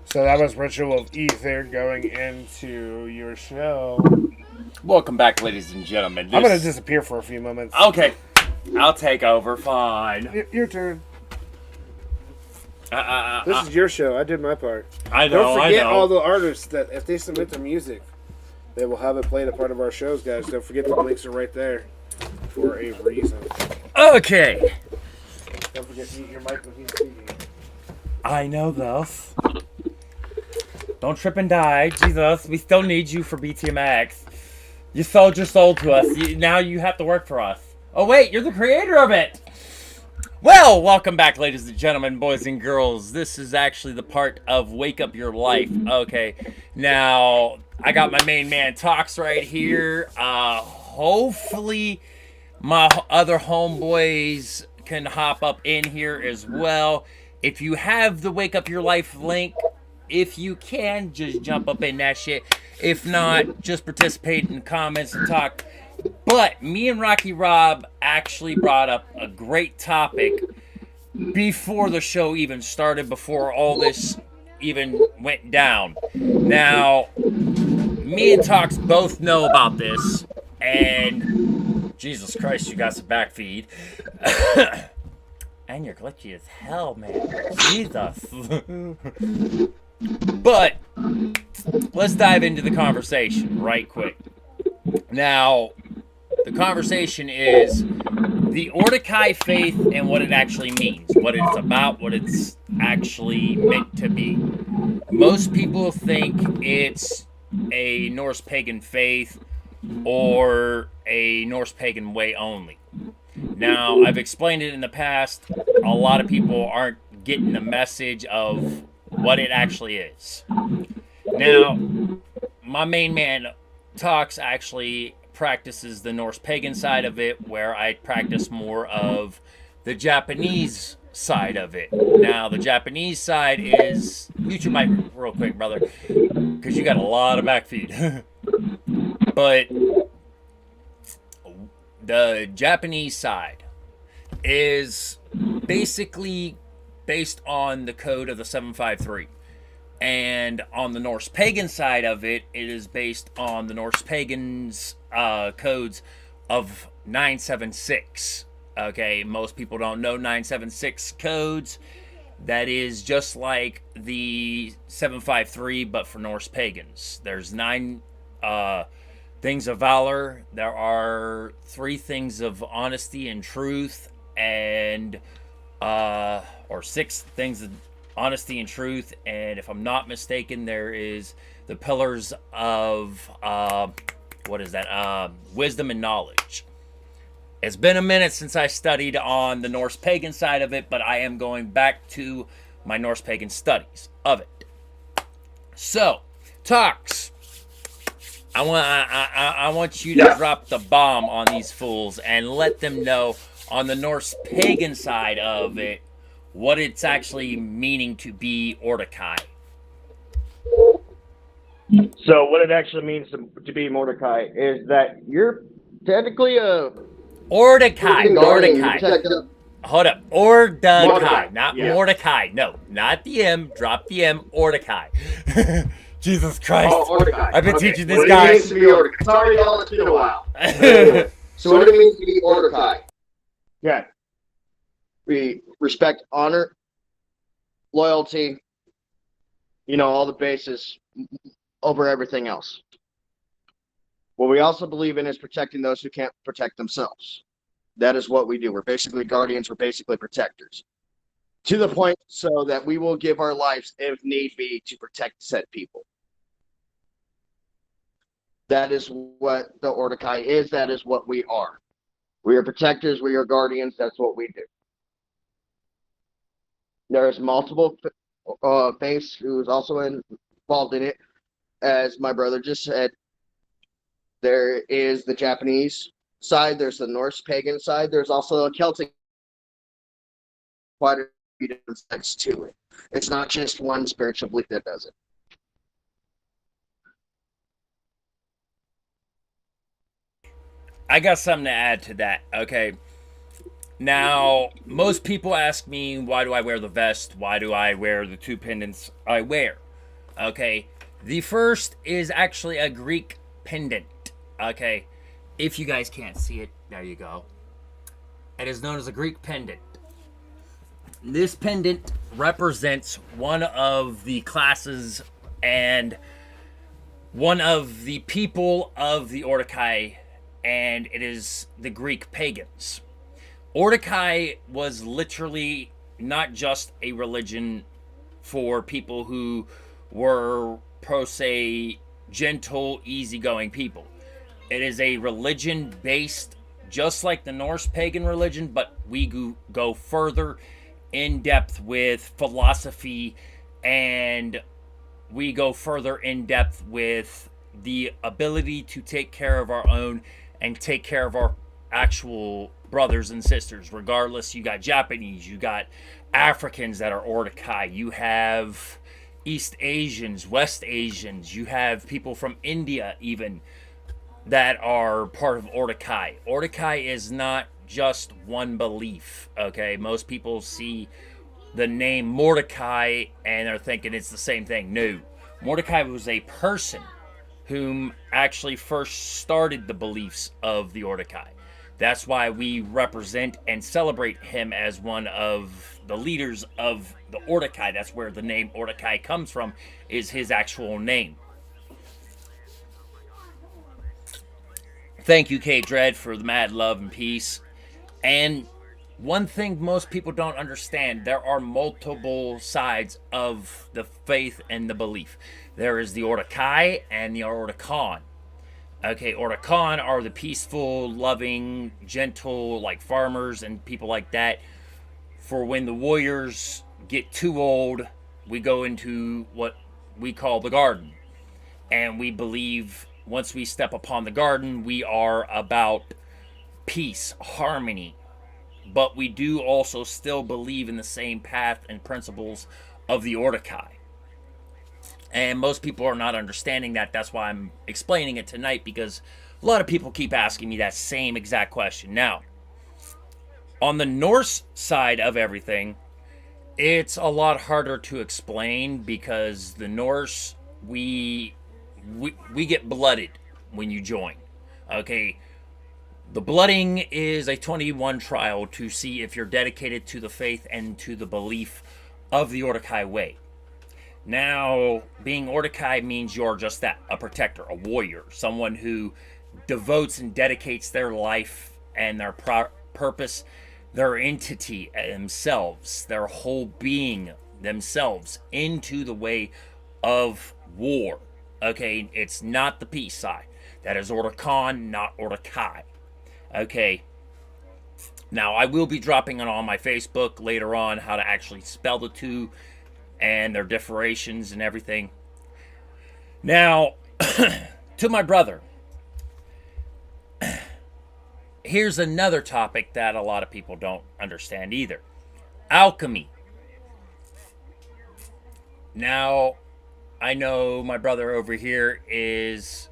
So that was Ritual of Ether going into your show. Welcome back, ladies and gentlemen. I'm going to disappear for a few moments. Okay. I'll take over. Fine. Your turn. This is your show. I did my part. I know. Don't forget I know. all the artists that if they submit their music, they will have it played a part of our shows, guys. Don't forget the links are right there for a reason. Okay. Don't forget to mute your mic when he's speaking. I know this. Don't trip and die. Jesus, we still need you for BTMX. You sold your soul to us. Now you have to work for us. Oh, wait, you're the creator of it. Well, welcome back, ladies and gentlemen, boys and girls. This is actually the part of Wake Up Your Life. Okay, now, I got my main man Talks right here. Hopefully, my other homeboys can hop up in here as well. If you have the Wake Up Your Life link, if you can, just jump up in that shit. If not, just participate in the comments and talk. But me and Rocky Rob actually brought up a great topic before the show even started, before all this even went down. Now, me and Talks both know about this, and Jesus Christ, you got some back feed. And you're glitchy as hell, man. Jesus. But let's dive into the conversation right quick. Now, the conversation is the Ortekai faith and what it actually means, what it's about, what it's actually meant to be. Most people think it's a Norse pagan faith or a Norse pagan way only. Now, I've explained it in the past. A lot of people aren't getting the message of what it actually is. Now, my main man Talks actually practices the Norse pagan side of it, where I practice more of the Japanese side of it. Now, the Japanese side is... Mute your mic real quick, brother, because you got a lot of backfeed. But the Japanese side is basically based on the code of the 753. And on the Norse pagan side of it, it is based on the Norse pagans codes of 976. Okay, most people don't know 976 codes. That is just like the 753, but for Norse pagans. There's 9 things of valor. There are 3 things of honesty and truth, and or 6 things of honesty and truth, and if I'm not mistaken, there is the pillars of wisdom and knowledge. It's been a minute since I studied on the Norse pagan side of it, but I am going back to my Norse pagan studies of it. So, Talks, I want you to drop the bomb on these fools and let them know on the Norse pagan side of it what it's actually meaning to be Ortekai. So what it actually means to be Mordecai is that you're technically a... Ortekai. Hold up. Ortekai. Mordecai. Not Yeah. Mordecai. No, not the M. Drop the M. Ortekai. Jesus Christ. Oh, Mordecai. I've been Okay. teaching this What guy. it means to be Mordecai. Sorry, y'all, it's been a while. So what it means to be Mordecai? Yeah. We respect honor, loyalty, all the bases over everything else. What we also believe in is protecting those who can't protect themselves. That is what we do. We're basically guardians. We're basically protectors. To the point so that we will give our lives, if need be, to protect said people. That is what the Ortekai is. That is what we are. We are protectors. We are guardians. That's what we do. There's multiple faiths who's also involved in it. As my brother just said, there is the Japanese side. There's the Norse pagan side. There's also a Celtic. Quite a few different sides to it. It's not just one spiritual belief that does it. I got something to add to that. Okay. Now, most people ask me, why do I wear the vest? Why do I wear the 2 pendants I wear? Okay. The first is actually a Greek pendant. Okay. If you guys can't see it, there you go. It is known as a Greek pendant. This pendant represents one of the classes and one of the people of the Ortekai, and it is the Greek pagans. Ortekai was literally not just a religion for people who were per se gentle, easygoing people. It is a religion based, just like the Norse pagan religion, but we go further in depth with philosophy, and we go further in depth with the ability to take care of our own and take care of our actual brothers and sisters. Regardless, you got Japanese, you got Africans that are Ordokai, you have East Asians, West Asians, you have people from India even that are part of Ordokai. Ordokai is not just one belief, okay? Most people see the name Mordecai and are thinking it's the same thing. No. Mordecai was a person whom actually first started the beliefs of the Ordokai. That's why we represent and celebrate him as one of the leaders of the Ordokai. That's where the name Ordokai comes from, is his actual name. Thank you, Kate Dredd, for the mad love and peace. And one thing most people don't understand, there are multiple sides of the faith and the belief. There is the Ordokai and the Ordokan. Okay, Ordokan are the peaceful, loving, gentle, like farmers and people like that. For when the warriors get too old, we go into what we call the garden. And we believe once we step upon the garden, we are about peace, harmony. But we do also still believe in the same path and principles of the Ordokai. And most people are not understanding that. That's why I'm explaining it tonight, because a lot of people keep asking me that same exact question. Now, on the Norse side of everything, it's a lot harder to explain, because the Norse, we get blooded when you join. Okay, the blooding is a 21 trial to see if you're dedicated to the faith and to the belief of the Ordokai way. Now, being Ordokai means you're just that, a protector, a warrior, someone who devotes and dedicates their life and their purpose, their entity themselves, their whole being themselves into the way of war. Okay, it's not the peace side. That is Ordokan, not Ordokai. Okay. Now, I will be dropping it on my Facebook later on how to actually spell the two and their differentiations and everything. Now, to my brother, here's another topic that a lot of people don't understand either. Alchemy. Now, I know my brother over here is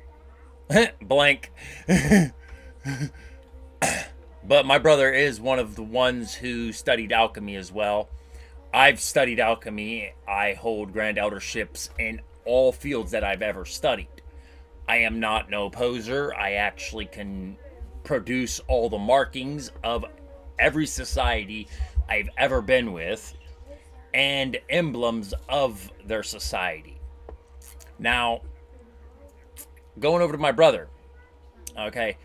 blank. But my brother is one of the ones who studied alchemy as well. I've studied alchemy. I hold grand elderships in all fields that I've ever studied. I am not no poser. I actually can produce all the markings of every society I've ever been with and emblems of their society. Now, going over to my brother, okay,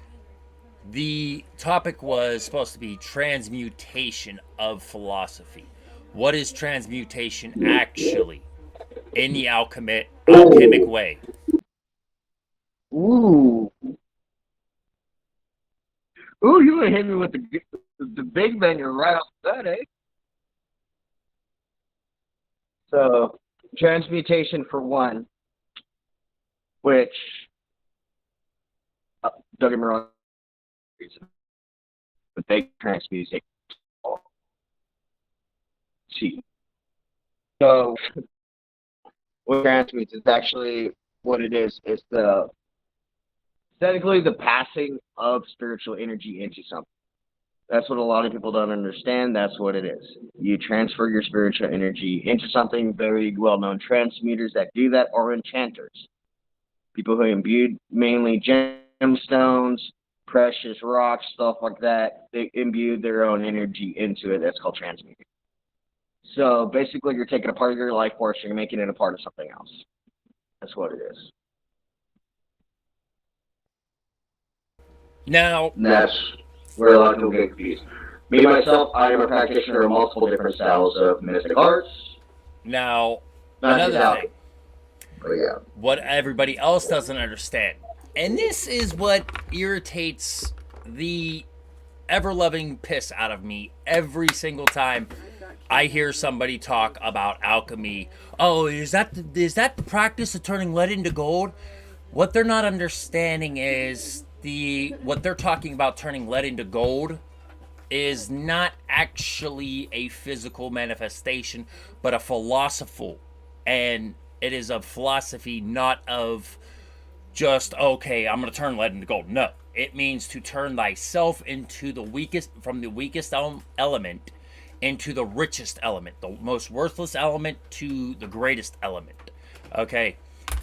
the topic was supposed to be transmutation of philosophy. What is transmutation actually in the alchemic way? Ooh. Ooh, you would hit me with the big banger right off the bat, eh? So, transmutation for one, which, don't get me wrong, but they transmutate. See. So, what transmutes is actually what it is. It's technically the passing of spiritual energy into something. That's what a lot of people don't understand. That's what it is. You transfer your spiritual energy into something. Very well-known transmuters that do that are enchanters. People who imbue mainly gemstones, precious rocks, stuff like that. They imbue their own energy into it. That's called transmuting. So basically, you're taking a part of your life force, you're making it a part of something else. That's what it is. Now, that's where a lot of people get confused. Me, myself, I am a practitioner of multiple different styles of mystic arts. Now, another thing. what everybody else doesn't understand. And this is what irritates the ever-loving piss out of me every single time I hear somebody talk about alchemy. Oh, is that the practice of turning lead into gold? What they're not understanding is what they're talking about turning lead into gold is not actually a physical manifestation, but a philosophical. And it is a philosophy not of just, okay, I'm going to turn lead into gold. No, it means to turn thyself into from the weakest element into the richest element, the most worthless element to the greatest element. Okay,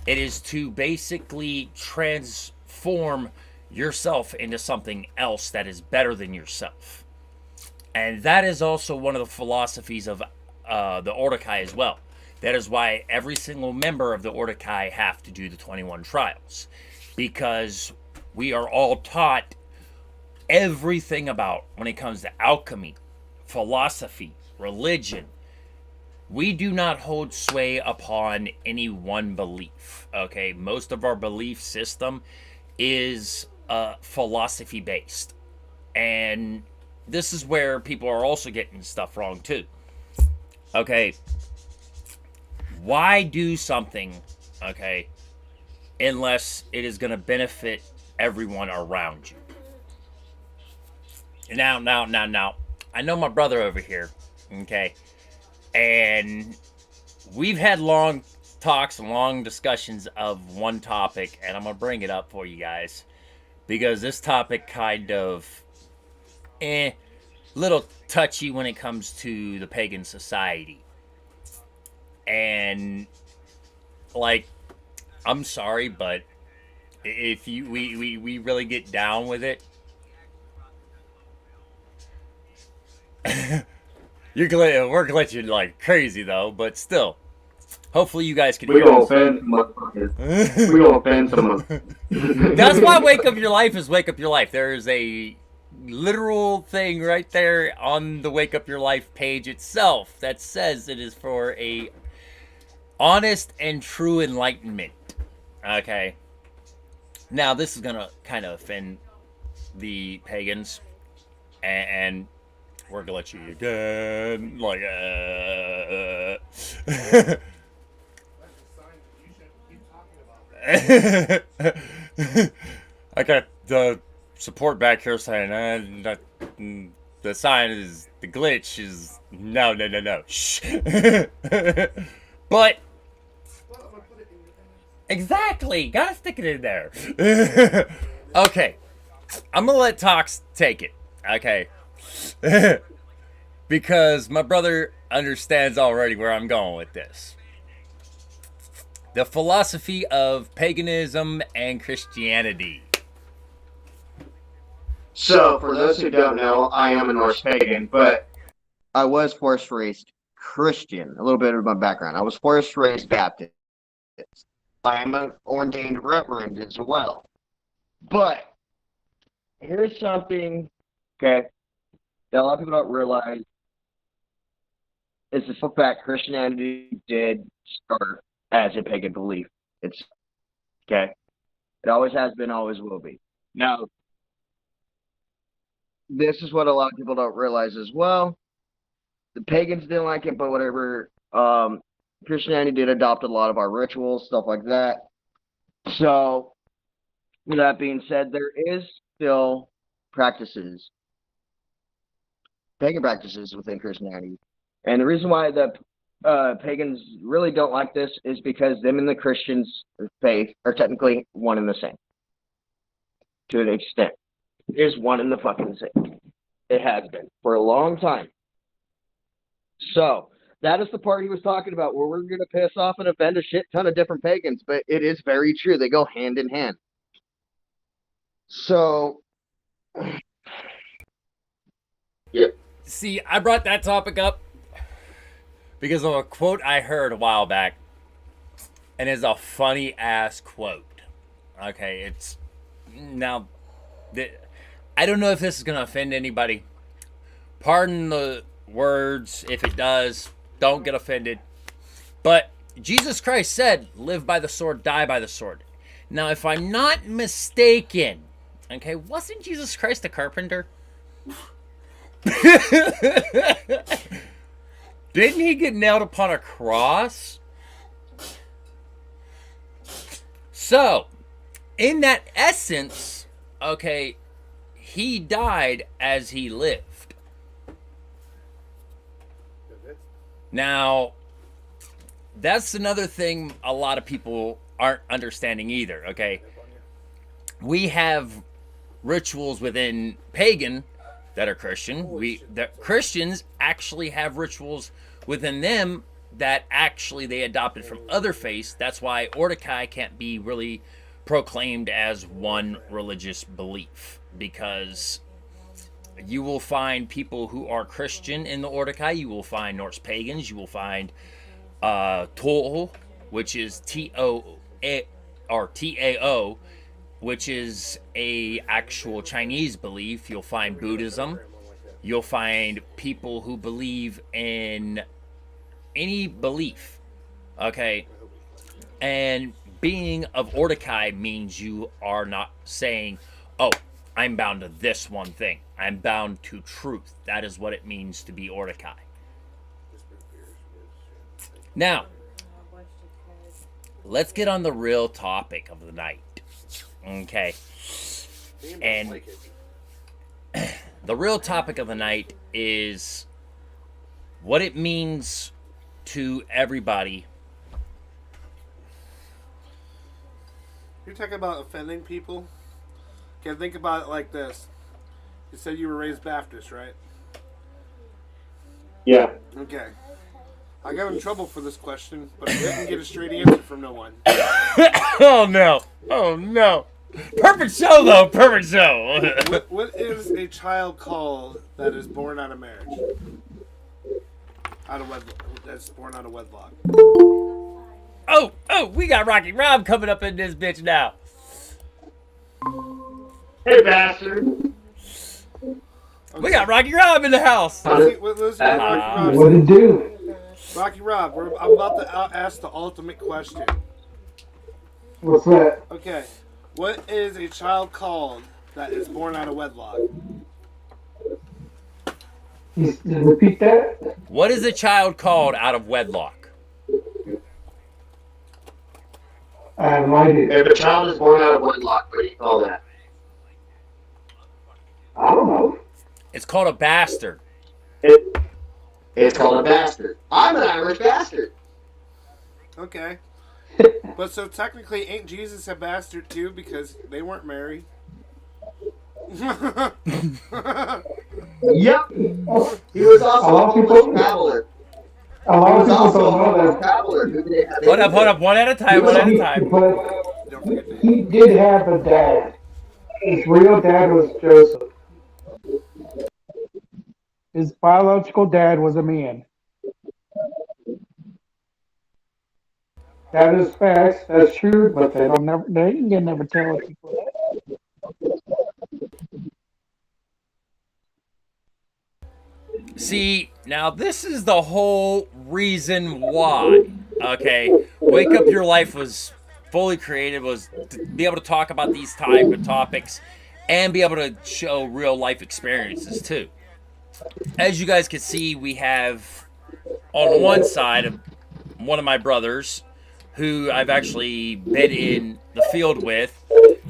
it is to basically transform yourself into something else that is better than yourself. And that is also one of the philosophies of the Ordokai as well. That is why every single member of the Ordokai have to do the 21 trials. Because we are all taught everything about when it comes to alchemy, philosophy, religion. We do not hold sway upon any one belief. Okay, most of our belief system is philosophy based. And this is where people are also getting stuff wrong too. Okay, why do something, okay, unless it is going to benefit everyone around you? Now, I know my brother over here, okay, and we've had long talks and long discussions of one topic, and I'm going to bring it up for you guys, because this topic kind of, little touchy when it comes to the pagan society. And, like, I'm sorry, but if we really get down with it, we're glitching like crazy though, but still, hopefully you guys can. We gonna offend motherfuckers. We gonna offend someone. That's why Wake Up Your Life is Wake Up Your Life. There is a literal thing right there on the Wake Up Your Life page itself that says it is for a honest and true enlightenment. Okay. Now this is gonna kind of offend the pagans, and we're gonna let you again. Like, okay, the support back here saying the sign is the glitch is no. Shh. But exactly, gotta stick it in there. Okay, I'm gonna let Tox take it. Okay. Because my brother understands already where I'm going with this. The philosophy of paganism and Christianity. So, for those who don't know, I am a Norse pagan, but I was forced raised Christian. A little bit of my background. I was forced raised Baptist. I am an ordained reverend as well. But here's something, okay, that a lot of people don't realize is the fact Christianity did start as a pagan belief. It's okay. It always has been, always will be. Now, this is what a lot of people don't realize as well. The pagans didn't like it, but whatever. Christianity did adopt a lot of our rituals, stuff like that. So, with that being said, there is still practices, pagan practices within Christianity. And the reason why the pagans really don't like this is because them and the Christians' faith are technically one and the same. To an extent. It is one and the fucking same. It has been for a long time. So, that is the part he was talking about, where we're going to piss off and offend a shit ton of different pagans, but it is very true. They go hand in hand. So, yeah. See, I brought that topic up because of a quote I heard a while back, and it's a funny ass quote. Okay, it's now. I don't know if this is gonna offend anybody. Pardon the words if it does. Don't get offended. But Jesus Christ said, live by the sword, die by the sword. Now, if I'm not mistaken, okay, wasn't Jesus Christ a carpenter? Didn't he get nailed upon a cross? So, in that essence, okay, he died as he lived. Now, that's another thing a lot of people aren't understanding either, okay? We have rituals within pagan that are Christian. Christians actually have rituals within them that actually they adopted from other faiths. That's why Ortekai can't be really proclaimed as one religious belief, because you will find people who are Christian in the Ortekai. You will find Norse pagans. You will find Tol, which is Tao, which is a actual Chinese belief. You'll find Buddhism. You'll find people who believe in any belief, okay? And being of Ortekai means you are not saying, oh, I'm bound to this one thing. I'm bound to truth. That is what it means to be Ortekai. Now, let's get on the real topic of the night. Okay. And the real topic of the night is what it means to everybody. You're talking about offending people? Okay, think about it like this. You said you were raised Baptist, right? Yeah. Okay. I got in trouble for this question, but I didn't get a straight answer from no one. Oh, no. Oh, no. Perfect show, though. Perfect show. What is a child called that is born out of marriage? That's born out of wedlock. Oh, we got Rocky Rob coming up in this bitch now. Hey, bastard. Okay. We got Rocky Rob in the house. Listen, Rocky What it do? Rocky Rob, I'm about to ask the ultimate question. What's that? Okay. What is a child called that is born out of wedlock? Repeat that? What is a child called out of wedlock? I have no idea. If a child is born out of wedlock, what do you call that? I don't know. It's called a bastard. It's called a bastard. I'm an Irish bastard. Okay. But so technically, ain't Jesus a bastard too because they weren't married? Yep. He was also a Polish traveler. A lot of people don't know that. Traveler. Hold up. One at a time. But he did have a dad. His real dad was Joseph. His biological dad was a man. That is facts. That's true, but they can never tell people that. See, now this is the whole reason why. Okay, Wake Up Your Life was fully created, was to be able to talk about these type of topics and be able to show real life experiences too. As you guys can see, we have on one side one of my brothers who I've actually been in the field with,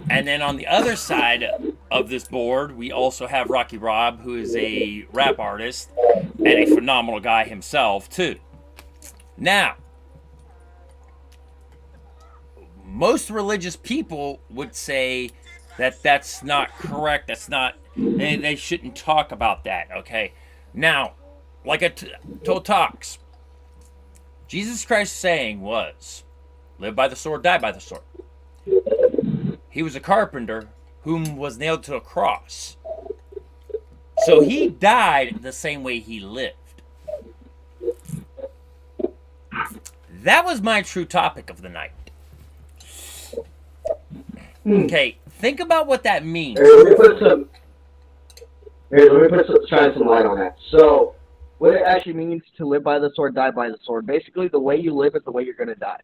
and then on the other side of this board we also have Rocky Rob, who is a rap artist and a phenomenal guy himself too. Now, most religious people would say that that's not correct. That's not, they shouldn't talk about that, okay? Now, like I told Talks, Jesus Christ's saying was, live by the sword, die by the sword. He was a carpenter whom was nailed to a cross. So he died the same way he lived. That was my true topic of the night. Okay, think about what that means. Let me shine some light on that. So, what it actually means to live by the sword, die by the sword. Basically, the way you live is the way you're going to die.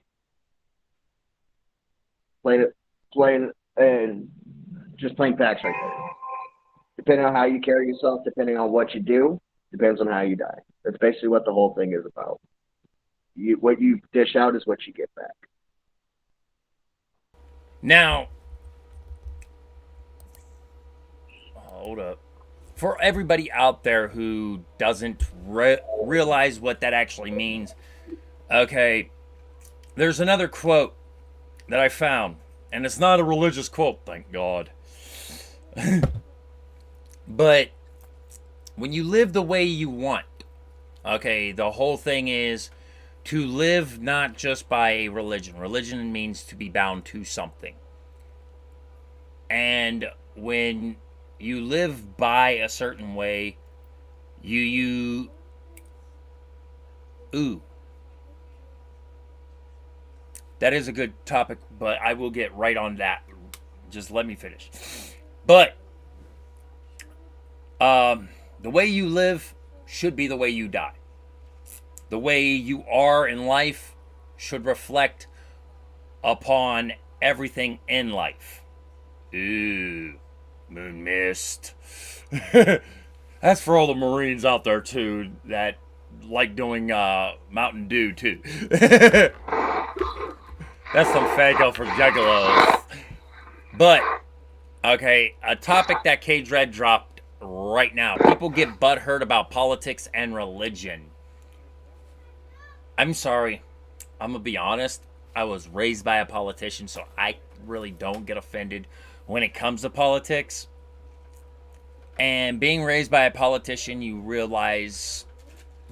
Plain and just plain facts right there. Depending on how you carry yourself, depending on what you do, depends on how you die. That's basically what the whole thing is about. What you dish out is what you get back. Now, hold up. For everybody out there who doesn't realize what that actually means, okay, there's another quote that I found, and it's not a religious quote, thank God. But when you live the way you want, okay, the whole thing is to live not just by a religion. Religion means to be bound to something. And when you live by a certain way, ooh. That is a good topic, but I will get right on that. Just let me finish. But the way you live should be the way you die. The way you are in life should reflect upon everything in life. Ooh, moon mist. That's for all the Marines out there, too, that like doing Mountain Dew, too. That's some Faygo for juggalos. But, okay, a topic that K-Dread dropped right now. People get butthurt about politics and religion. I'm sorry. I'm going to be honest. I was raised by a politician, so I really don't get offended when it comes to politics. And being raised by a politician, you realize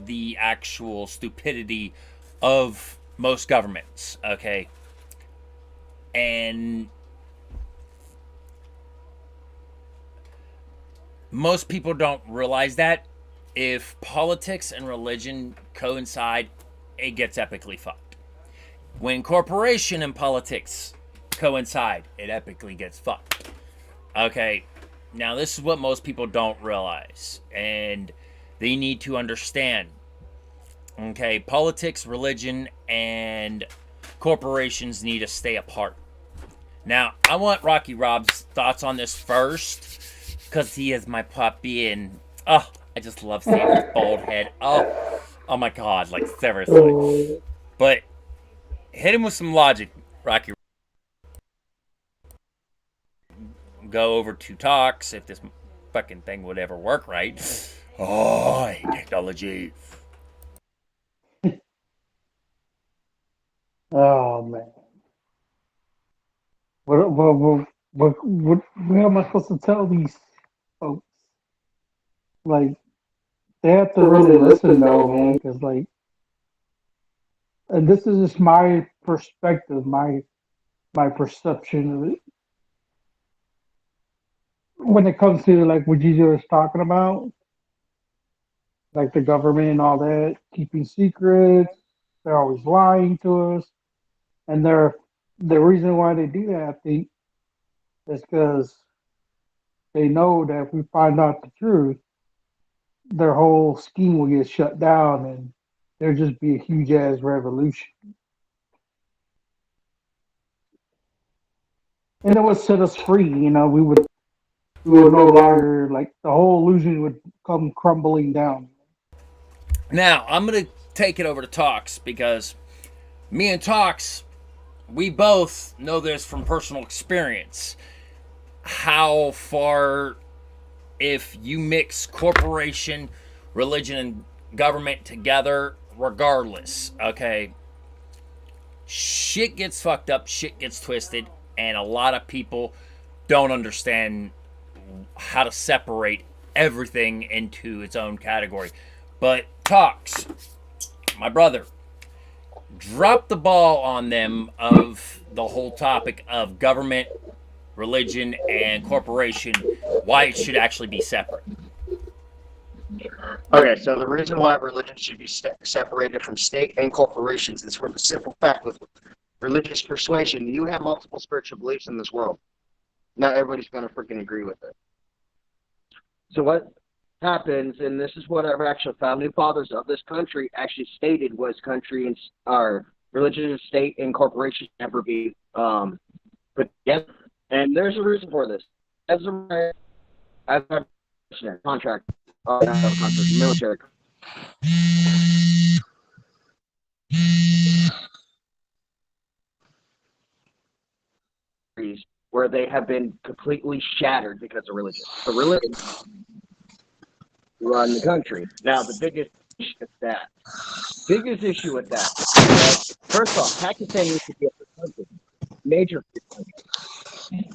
the actual stupidity of most governments, okay? And most people don't realize that if politics and religion coincide, it gets epically fucked. When corporation and politics coincide, it epically gets fucked. Okay, now this is what most people don't realize, and they need to understand. Okay, politics, religion, and corporations need to stay apart. Now, I want Rocky Rob's thoughts on this first, because he is my puppy, and I just love seeing his bald head. Oh my God, like seriously. But hit him with some logic, Rocky. Go over to talks if this fucking thing would ever work right. Oh, I hate technology. Oh man. What am I supposed to tell these folks? Like, they have to really listen though, man, because like, and this is just my perspective, my perception of it. When it comes to like what Jesus was talking about, like the government and all that, keeping secrets, they're always lying to us, and the reason why they do that, I think, is because they know that if we find out the truth, their whole scheme will get shut down, and there'll just be a huge ass revolution. And it would set us free, you know. We would no longer, like, the whole illusion would come crumbling down. Now, I'm going to take it over to Talks, because me and Talks, we both know this from personal experience. How far, if you mix corporation, religion, and government together, regardless, okay, shit gets fucked up, shit gets twisted, and a lot of people don't understand how to separate everything into its own category. But Talks, my brother, drop the ball on them of the whole topic of government, religion, and corporation, why it should actually be separate. Okay, so the reason why religion should be separated from state and corporations is for the simple fact with religious persuasion, you have multiple spiritual beliefs in this world. Not everybody's going to freaking agree with it. So what happens, and this is what our actual founding fathers of this country actually stated was country and our religion, state, and corporation never be put together. And there's a reason for this. As a contract, military. Where they have been completely shattered because of religion. The religion run the country. Now, the biggest issue with that, first off, Pakistan used to be a country, major country,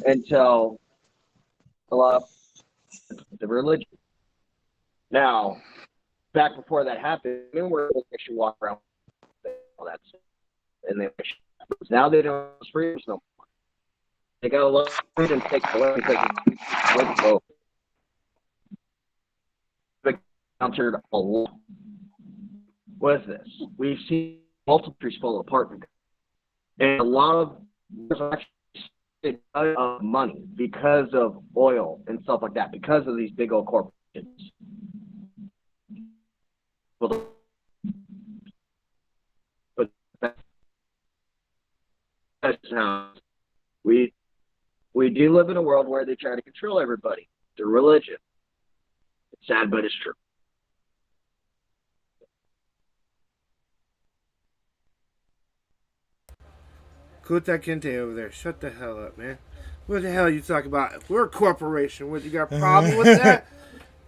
until a lot of the religion. Now, back before that happened, where they should walk around all that stuff, and now they don't have freedoms no more. They got a lot of freedom taken away because of encountered a lot. What is this? We've seen multiple countries fall apart, and a lot of money because of oil and stuff like that, because of these big old corporations. But that's how we do live in a world where they try to control everybody through religion. It's sad, but it's true. Kuta Kente over there, shut the hell up, man. What the hell are you talking about? We're a corporation. What, you got a problem with that?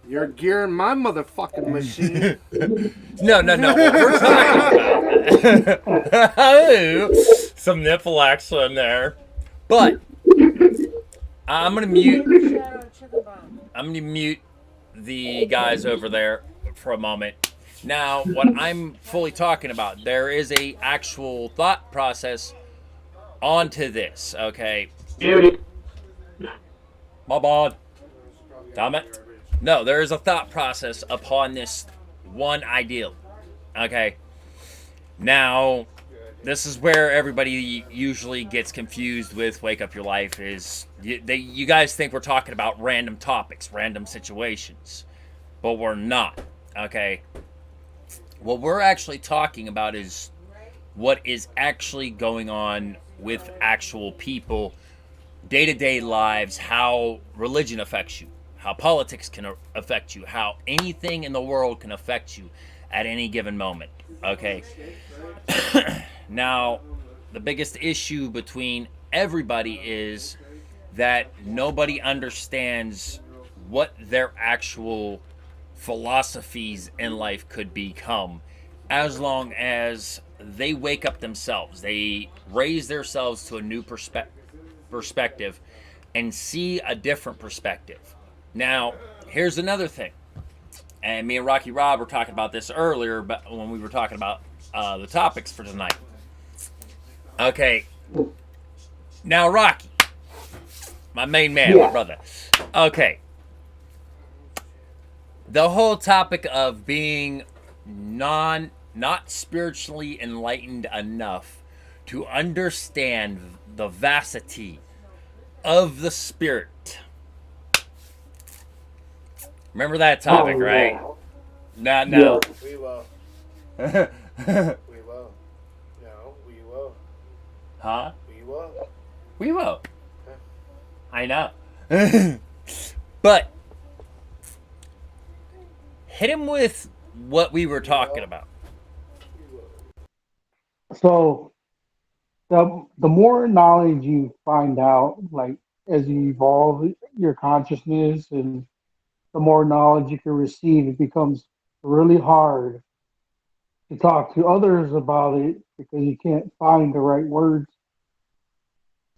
You're gearing my motherfucking machine. No. What we're talking about. Some nipple action there. But I'm gonna mute the guys over there for a moment. Now, what I'm fully talking about, there is a actual thought process onto this, okay? My bad. Damn it. No, there is a thought process upon this one ideal, okay? Now, this is where everybody usually gets confused with Wake Up Your Life is you guys think we're talking about random topics, random situations, but we're not, okay? What we're actually talking about is what is actually going on with actual people, day-to-day lives, how religion affects you, how politics can affect you, how anything in the world can affect you at any given moment, okay? Now, the biggest issue between everybody is that nobody understands what their actual philosophies in life could become as long as they wake up themselves. They raise themselves to a new perspective and see a different perspective. Now, here's another thing. And me and Rocky Rob were talking about this earlier, but when we were talking about the topics for tonight. Okay. Now, Rocky, my main man, my brother. Okay. The whole topic of being not spiritually enlightened enough to understand the vastity of the spirit. Remember that topic, right? No. We will. We will. No, we will. Huh? We will. We will. I know. But hit him with what we were talking about. So the more knowledge you find out, like as you evolve your consciousness and the more knowledge you can receive, it becomes really hard to talk to others about it because you can't find the right words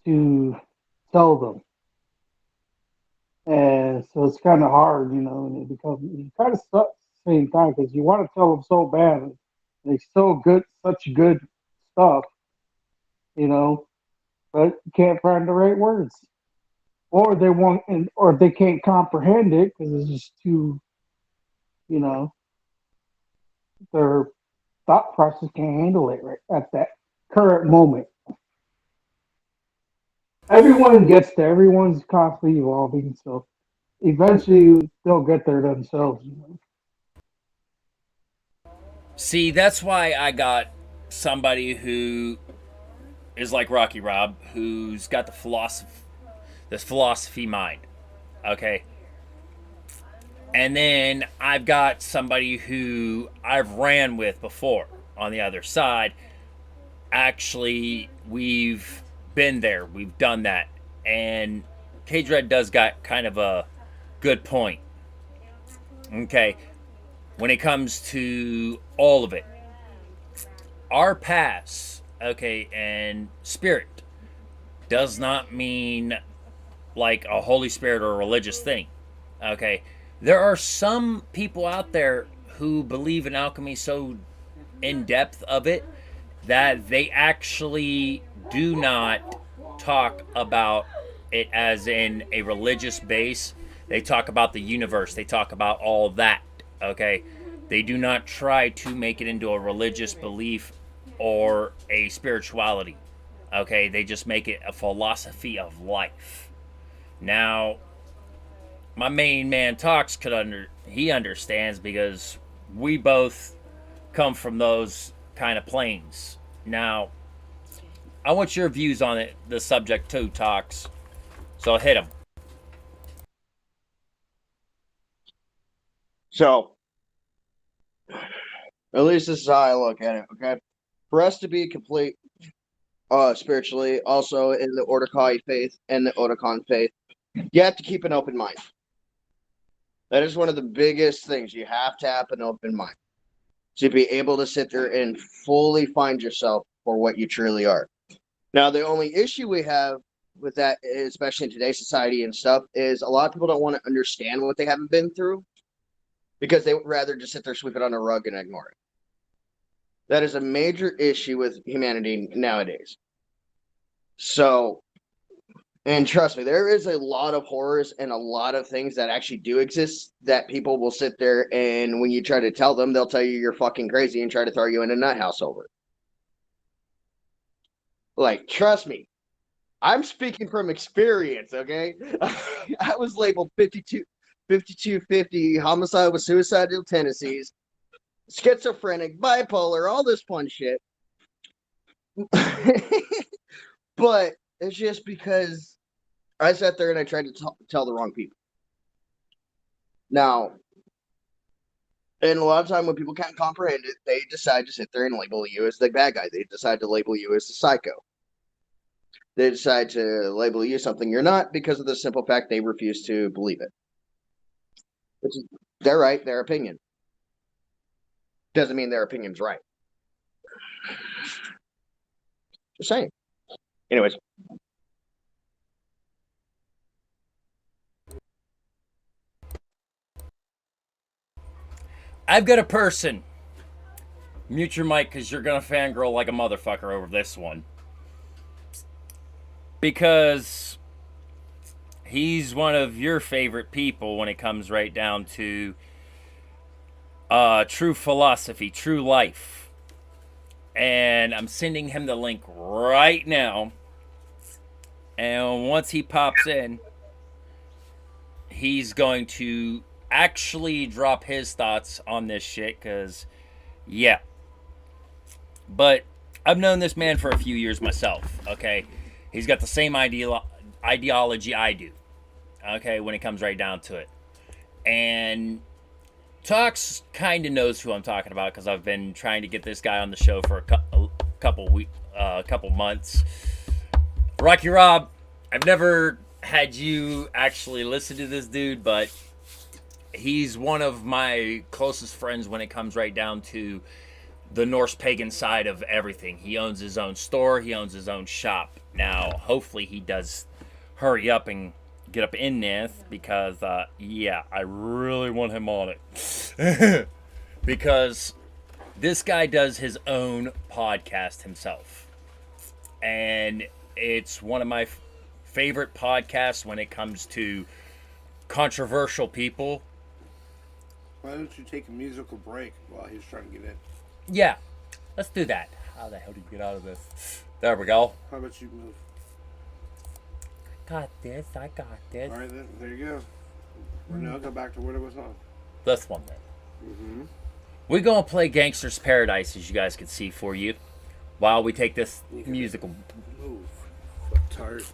to tell them. And so it's kind of hard, and it kind of sucks at the same time because you want to tell them so bad. And they so good, such good stuff, but you can't find the right words. Or they won't, or they can't comprehend it because it's just too, their thought process can't handle it right at that current moment. Everyone gets there. Everyone's constantly evolving, so eventually they'll get there themselves. See, that's why I got somebody who is like Rocky Rob, who's got this philosophy mind. Okay. And then I've got somebody who I've ran with before on the other side. Actually, we've been there. We've done that. And K-Dread does got kind of a good point. Okay. When it comes to all of it. Our past, okay, and spirit does not mean like a Holy Spirit or a religious thing. Okay. There are some people out there who believe in alchemy so in depth of it that they actually do not talk about it as in a religious base. They talk about the universe. They talk about all that. Okay. They do not try to make it into a religious belief or a spirituality. Okay. They just make it a philosophy of life. Now, my main man Talks he understands because we both come from those kind of planes. Now, I want your views on it, the subject too, Talks. So hit him. So, at least this is how I look at it, okay? For us to be complete spiritually, also in the Ordokai faith and the Otakon faith, you have to keep an open mind. That is one of the biggest things. You have to have an open mind to be able to sit there and fully find yourself for what you truly are. Now, the only issue we have with that, especially in today's society and stuff, is a lot of people don't want to understand what they haven't been through because they would rather just sit there, sweep it on a rug, and ignore it. That is a major issue with humanity nowadays. So, and trust me, there is a lot of horrors and a lot of things that actually do exist that people will sit there and when you try to tell them, they'll tell you you're fucking crazy and try to throw you in a nut house over it. Like, trust me, I'm speaking from experience, okay? I was labeled 5250, homicide with suicidal tendencies, schizophrenic, bipolar, all this fun shit. But it's just because I sat there and I tried to tell the wrong people. Now, and a lot of time when people can't comprehend it, they decide to sit there and label you as the bad guy. They decide to label you as the psycho. They decide to label you something you're not because of the simple fact they refuse to believe it. Which is, they're right, their opinion. Doesn't mean their opinion's right. Just saying. Anyways. I've got a person. Mute your mic because you're going to fangirl like a motherfucker over this one. Because he's one of your favorite people when it comes right down to true philosophy, true life. And I'm sending him the link right now. And once he pops in, he's going to actually drop his thoughts on this shit, because, yeah. But I've known this man for a few years myself, okay? He's got the same ideology I do, okay, when it comes right down to it. And Talks kind of knows who I'm talking about, because I've been trying to get this guy on the show for a couple months. Rocky Rob, I've never had you actually listen to this dude, but he's one of my closest friends when it comes right down to the Norse pagan side of everything. He owns his own store. He owns his own shop. Now, hopefully he does hurry up and get up in this, because, yeah, I really want him on it. Because this guy does his own podcast himself. And it's one of my favorite podcasts when it comes to controversial people. Why don't you take a musical break while he's trying to get in? Yeah, let's do that. How the hell do you get out of this? There we go. How about you move? Got this. I got this. All right, then. There you go. No, go back to what it was on. This one then. Mm-hmm. We're gonna play Gangster's Paradise, as you guys can see for you, while we take this musical. Move. Foot tired.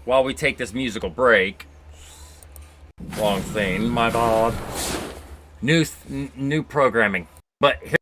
While we take this musical break. Wrong thing, my God. New programming, but here.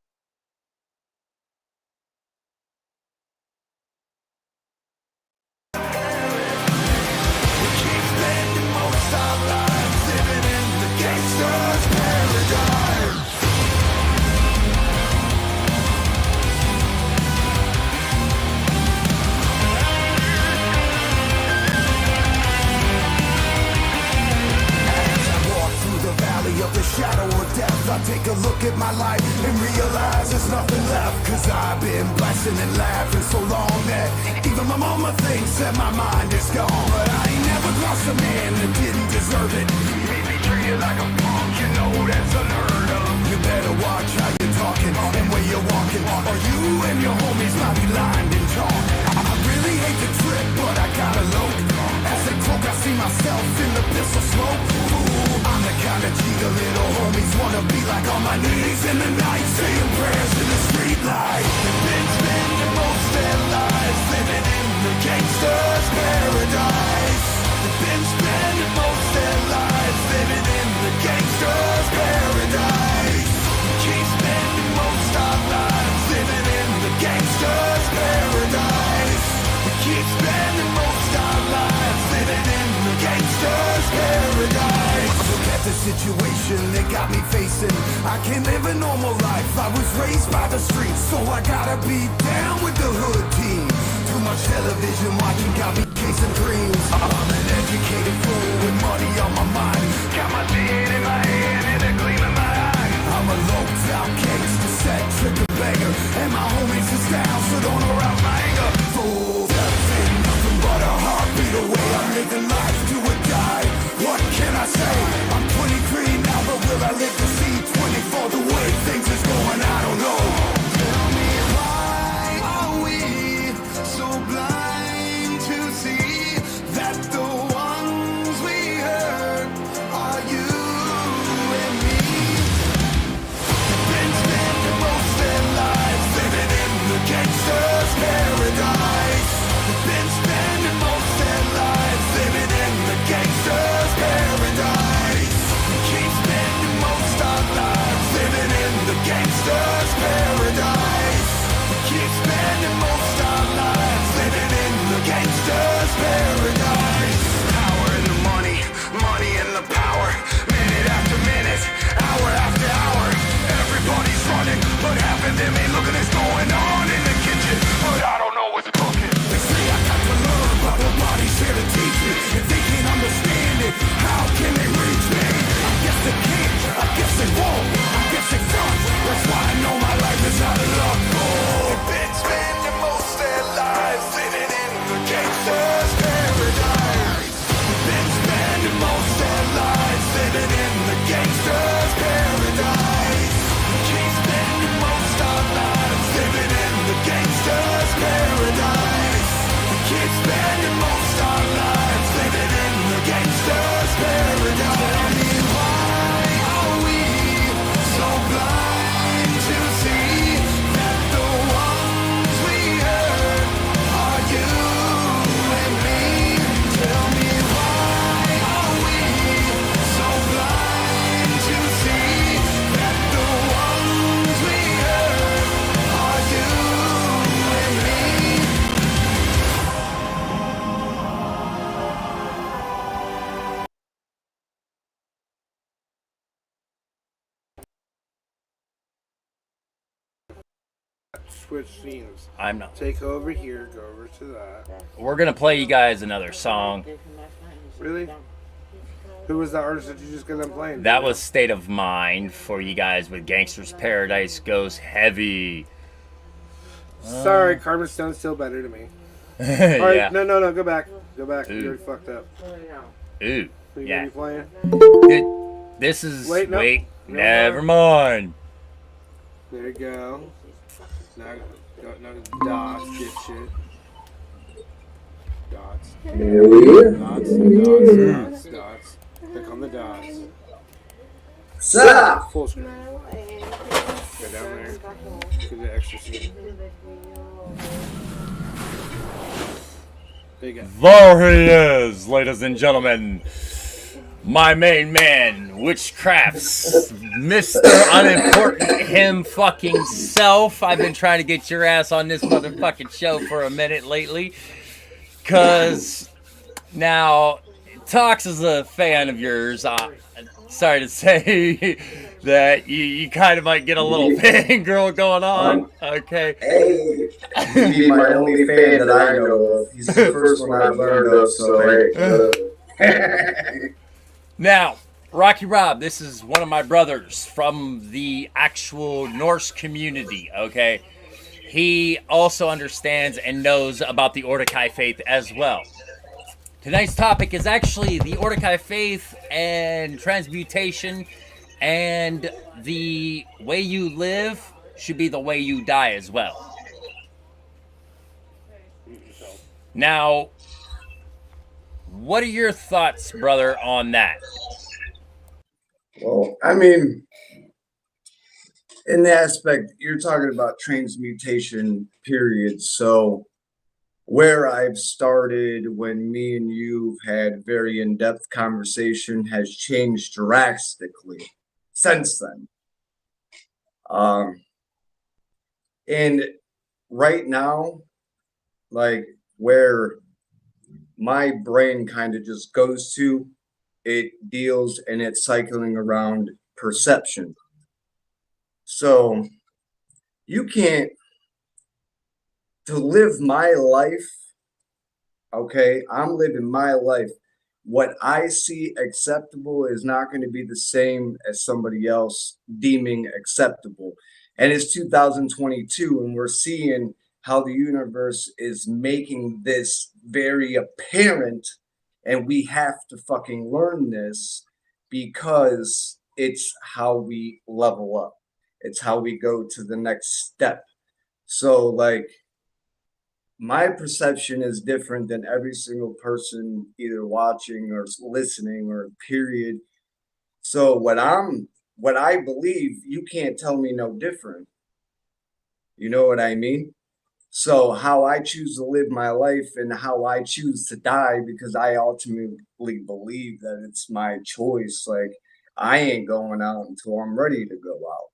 Shadow of death, I take a look at my life and realize there's nothing left. Cause I've been blasting and laughing so long that even my mama thinks that my mind is gone. But I ain't never crossed a man that didn't deserve it. Made me treated like a punk, you know that's unheard of. You better watch how you're talking and where you're walking, or you and your homies might be lined in chalk. I really hate the trip, but I gotta load. As they croak, I see myself in the pistol smoke. Ooh, I'm the kind of G the little homies wanna be like, on my knees in the night, saying prayers in the street light. They've been spending most their lives living in the gangster's paradise. They've been spending most their lives living in the gangster's paradise. We keep spending most our lives living in the gangster's paradise. We keep spending most our lives living in the gangster's paradise. Look at the situation they got me facing. I can't live a normal life. I was raised by the streets, so I gotta be down with the hood team. Too much television watching got me chasing dreams. I'm an educated fool with money on my mind. Got my DNA in my hand and a gleam in my eye. I'm a low-down gangster, set trick beggar, and my homies is down, so don't arouse my anger. Fools have been nothing but a heartbeat away. I'm living life to a die. What can I say? I'm 23 now, but will I live to see 24? The way things is going, I don't know. Tell me, why are we so blind to see that the ones we hurt are you and me? They've been spending most their lives living in the gangster's paradise. They've been spending most their lives living in the gangster's paradise. We keep spending most our lives living in the gangster's paradise. We keep spending most our lives living in the gangster's paradise. Power in the money, money in the power. Minute after minute, hour after hour. Everybody's running, but half of them ain't looking what's going on in the kitchen. But I don't know what's cooking. They say I got to learn, but nobody's here to teach me. If they can't understand it, how can they reach me? I guess they can't, I guess they won't, I guess they front. That's why I know my life is out of luck. They've been spending most their lives living in the gangster's paradise. They've been spending most their lives living in the gangster's paradise. We keep spending most our lives living in the gangster's paradise. We keep spending most our lives living in the gangster's paradise. Tell me, why are we so blind to see that the ones we hurt are you and me? Tell me, why are we so blind to see that the ones we hurt are you and me? Switch scenes. I'm not. Take over here, go over to that. We're gonna play you guys another song. Really? Who was the artist that you just got done playing? That was State of Mind for you guys with Gangster's Paradise Goes Heavy. Sorry, Carmen Stone's still better to me. Yeah. Alright, no, go back. Go back. Ooh. You already fucked up. Ooh. Who you Yeah. gonna be playing? This is. Wait, no. Never mind. There you go. Now, dots, dipshit. Dots. Dots. Click on the dots. Stop! Full screen. Go down there. To the extra scene. There he is, ladies and gentlemen. My main man, Witchcrafts, Mr. Unimportant him fucking self. I've been trying to get your ass on this motherfucking show for a minute lately. Cause now, Tox is a fan of yours. Sorry to say that you kind of might get a little fangirl going on. Okay. Hey, he'd be my only fan that I know of. He's the first one I've learned of, so hey. Now, Rocky Rob, this is one of my brothers from the actual Norse community, okay? He also understands and knows about the Ortekai faith as well. Tonight's topic is actually the Ortekai faith and transmutation, and the way you live should be the way you die as well. Now, what are your thoughts, brother, on that? Well, I mean, in the aspect, you're talking about transmutation, period. So, where I've started when me and you've had very in-depth conversation has changed drastically since then. And right now, like where my brain kind of just goes to, it deals and it's cycling around perception. So you can't, to live my life, okay, I'm living my life. What I see acceptable is not going to be the same as somebody else deeming acceptable. And it's 2022, and we're seeing how the universe is making this very apparent, and we have to fucking learn this because it's how we level up. It's how we go to the next step. So, like, my perception is different than every single person either watching or listening or period. So what I believe, you can't tell me no different. You know what I mean? So how I choose to live my life and how I choose to die, because I ultimately believe that it's my choice. Like, I ain't going out until I'm ready to go out,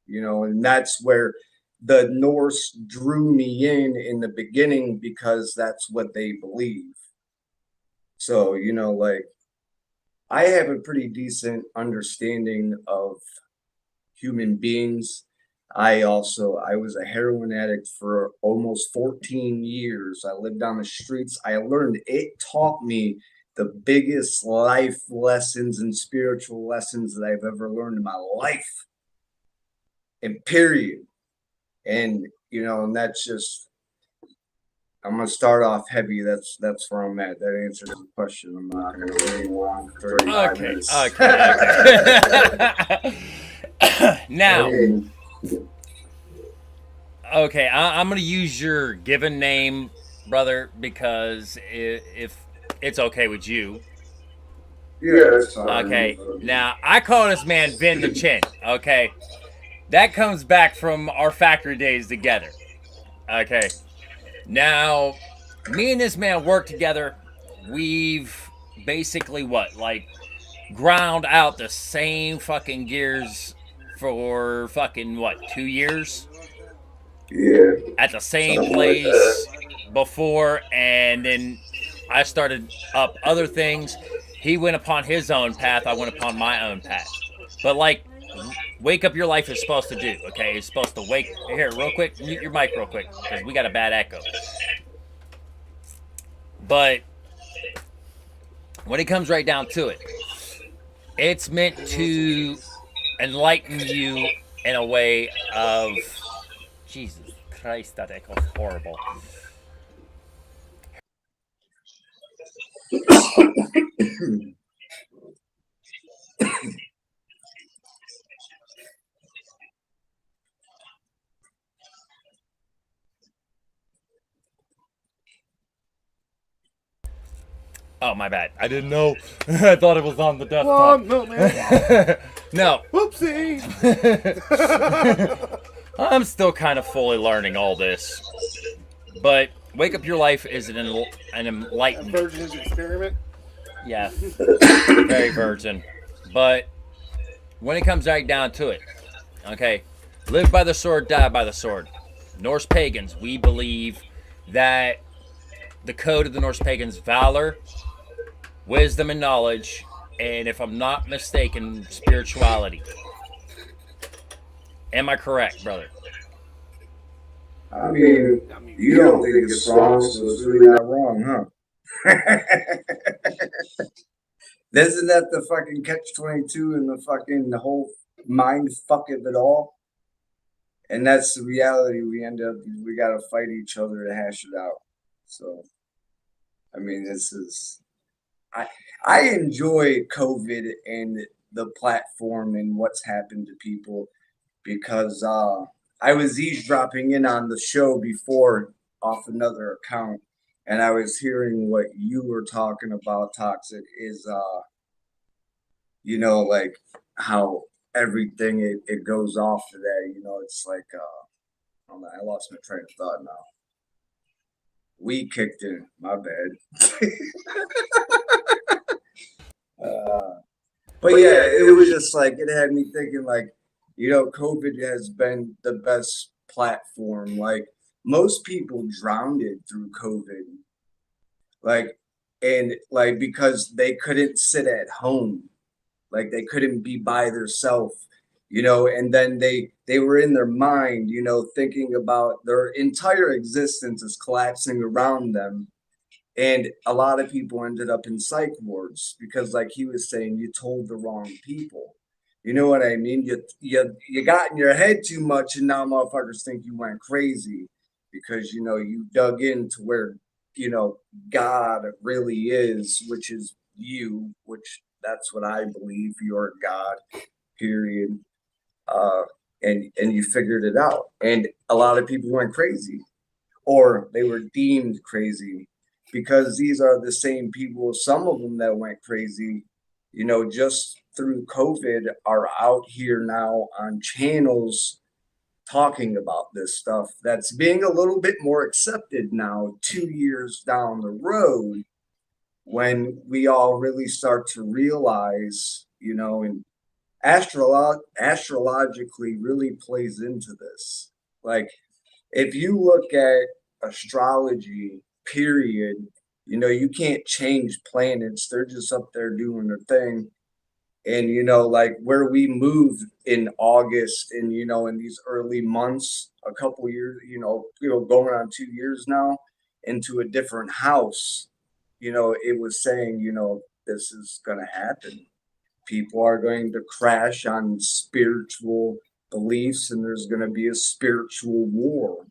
you know, and that's where the Norse drew me in the beginning, because that's what they believe. So, you know, like, I have a pretty decent understanding of human beings. I was a heroin addict for almost 14 years. I lived on the streets. It taught me the biggest life lessons and spiritual lessons that I've ever learned in my life. And period. And, you know, and that's just, I'm going to start off heavy. That's where I'm at. That answers the question. I'm not going to really on for 35 minutes. Okay. Now, okay, I'm going to use your given name, brother, because if it's okay with you. Yeah, that's fine. Okay, now, I call this man Vin the Chin, okay? That comes back from our factory days together. Okay. Now, me and this man work together. We've basically ground out the same fucking gears for fucking 2 years? Yeah. At the same place before, and then I started up other things. He went upon his own path. I went upon my own path. But wake up your life is supposed to do, okay? It's supposed to wake... Here, real quick, mute your mic real quick, because we got a bad echo. But when it comes right down to it, it's meant to enlighten you in a way of... Jesus Christ, that echo's horrible. Oh, my bad. I didn't know. I thought it was on the desktop. No, man. No. Whoopsie. I'm still kind of fully learning all this. But Wake Up Your Life is an enlightened... A virgin's experiment? Yeah. Very virgin. But when it comes right down to it, okay, live by the sword, die by the sword. Norse pagans, we believe that the code of the Norse pagans, valor, wisdom, and knowledge, and if I'm not mistaken, spirituality. Am I correct, brother? I mean, you don't think it's wrong, so it's really not wrong, huh? Isn't that the fucking catch-22 and the whole mind fuck of it all? And that's the reality. We gotta fight each other to hash it out. So, I mean, I enjoy COVID and the platform and what's happened to people because I was eavesdropping in on the show before off another account, and I was hearing what you were talking about, Toxic, is like how everything it goes off of that, it's like oh man, I lost my train of thought now. We kicked in, my bad. But yeah, it was just like it had me thinking like, COVID has been the best platform. Like most people drowned it through COVID. Because they couldn't sit at home. Like they couldn't be by themselves, and then they were in their mind, thinking about their entire existence is collapsing around them. And a lot of people ended up in psych wards because, like he was saying, you told the wrong people. You know what I mean? You got in your head too much, and now motherfuckers think you went crazy because you dug into where God really is, which is you, which that's what I believe. You're God, period. And you figured it out. And a lot of people went crazy, or they were deemed crazy, because these are the same people, some of them that went crazy, just through COVID, are out here now on channels talking about this stuff that's being a little bit more accepted now, 2 years down the road, when we all really start to realize, and astrologically really plays into this. Like, if you look at astrology, period, you can't change planets. They're just up there doing their thing. And, like where we moved in August and, in these early months, a couple years, going on 2 years now, into a different house, it was saying, this is going to happen. People are going to crash on spiritual beliefs, and there's going to be a spiritual war,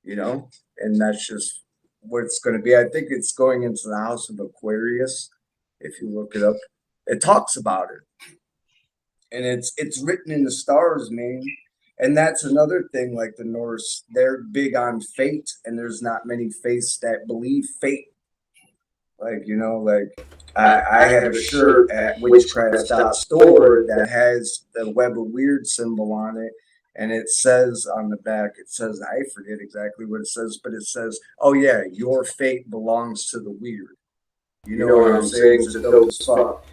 and that's just what it's going to be. I think it's going into the house of Aquarius. If you look it up, it talks about it, and it's written in the stars, man. And that's another thing. Like the Norse, they're big on fate, and there's not many faiths that believe fate. I have a shirt at witchcraft.store that has the Web of Weird symbol on it. And it says on the back, I forget exactly what it says, but it says, oh yeah, your fate belongs to the weird. You know what I'm saying? It's dope as fuck.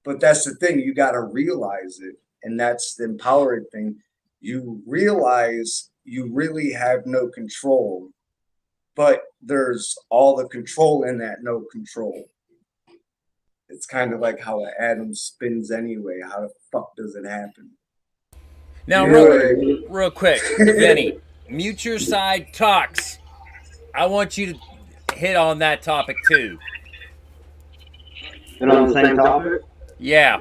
But that's the thing, you got to realize it. And that's the empowering thing. You realize you really have no control. But there's all the control in that no control. It's kind of like how an atom spins anyway. How the fuck does it happen? Now, real quick, Vinny, mute your side talks. I want you to hit on that topic too. And on the same topic? Yeah.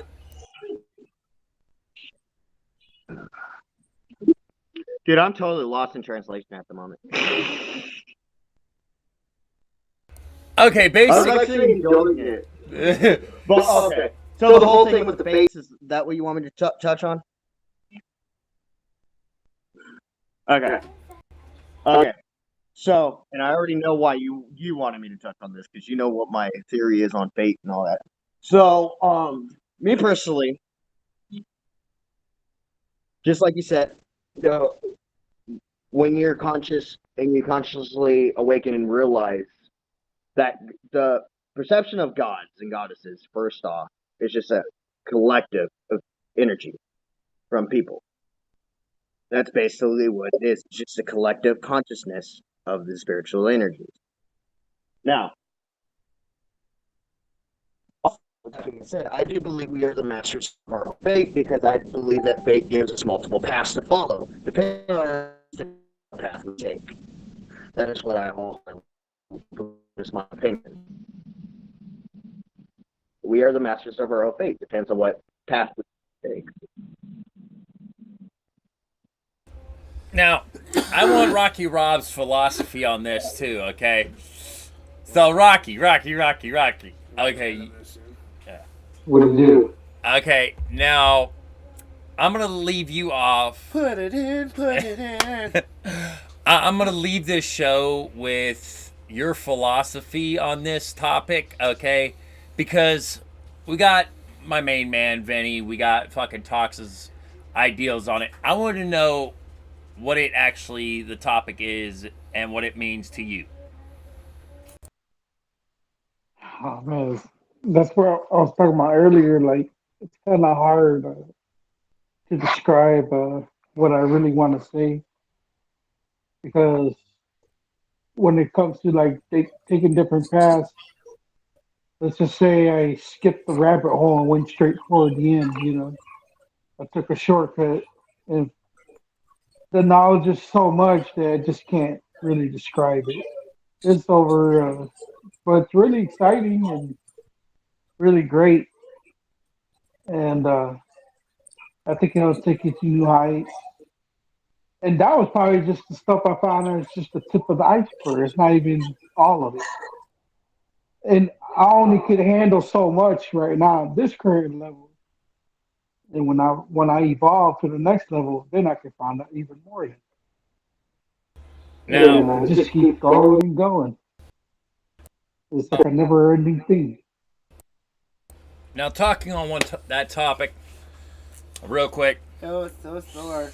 Dude, I'm totally lost in translation at the moment. Okay, basically. I was actually enjoying it. But, okay. So the whole thing with the base, is that what you want me to touch on? Okay. So, and I already know why you wanted me to touch on this because you know what my theory is on fate and all that. So, me personally, just like you said, you know, when you're conscious and you consciously awaken and realize that the perception of gods and goddesses, first off, is just a collective of energy from people. That's basically what it is, just a collective consciousness of the spiritual energies. Now, with that being said, I do believe we are the masters of our own fate because I believe that fate gives us multiple paths to follow, depending on the path we take. That is what I hold. Is my opinion. We are the masters of our own fate. Depends on what path we take. Now, I want Rocky Rob's philosophy on this too, okay? So, Rocky. Okay. What do you do? Okay, now, I'm going to leave you off. Put it in. I'm going to leave this show with your philosophy on this topic, okay? Because we got my main man, Vinny. We got fucking Tox's ideals on it. I want to know what it actually, the topic is, and what it means to you. Oh man, that's what I was talking about earlier. Like, it's kind of hard to describe what I really want to say because when it comes to like taking different paths, let's just say I skipped the rabbit hole and went straight toward the end. You know, I took a shortcut, and the knowledge is so much that I just can't really describe it. It's over, but it's really exciting and really great, and I think it'll take you to new heights. And that was probably just the stuff I found out. It's just the tip of the iceberg. It's not even all of it. And I only could handle so much right now at this current level. And when I evolve to the next level, then I can find out even more. Now, and I just keep going and going. It's like a never-ending thing. Now, talking on that topic, real quick. So sore.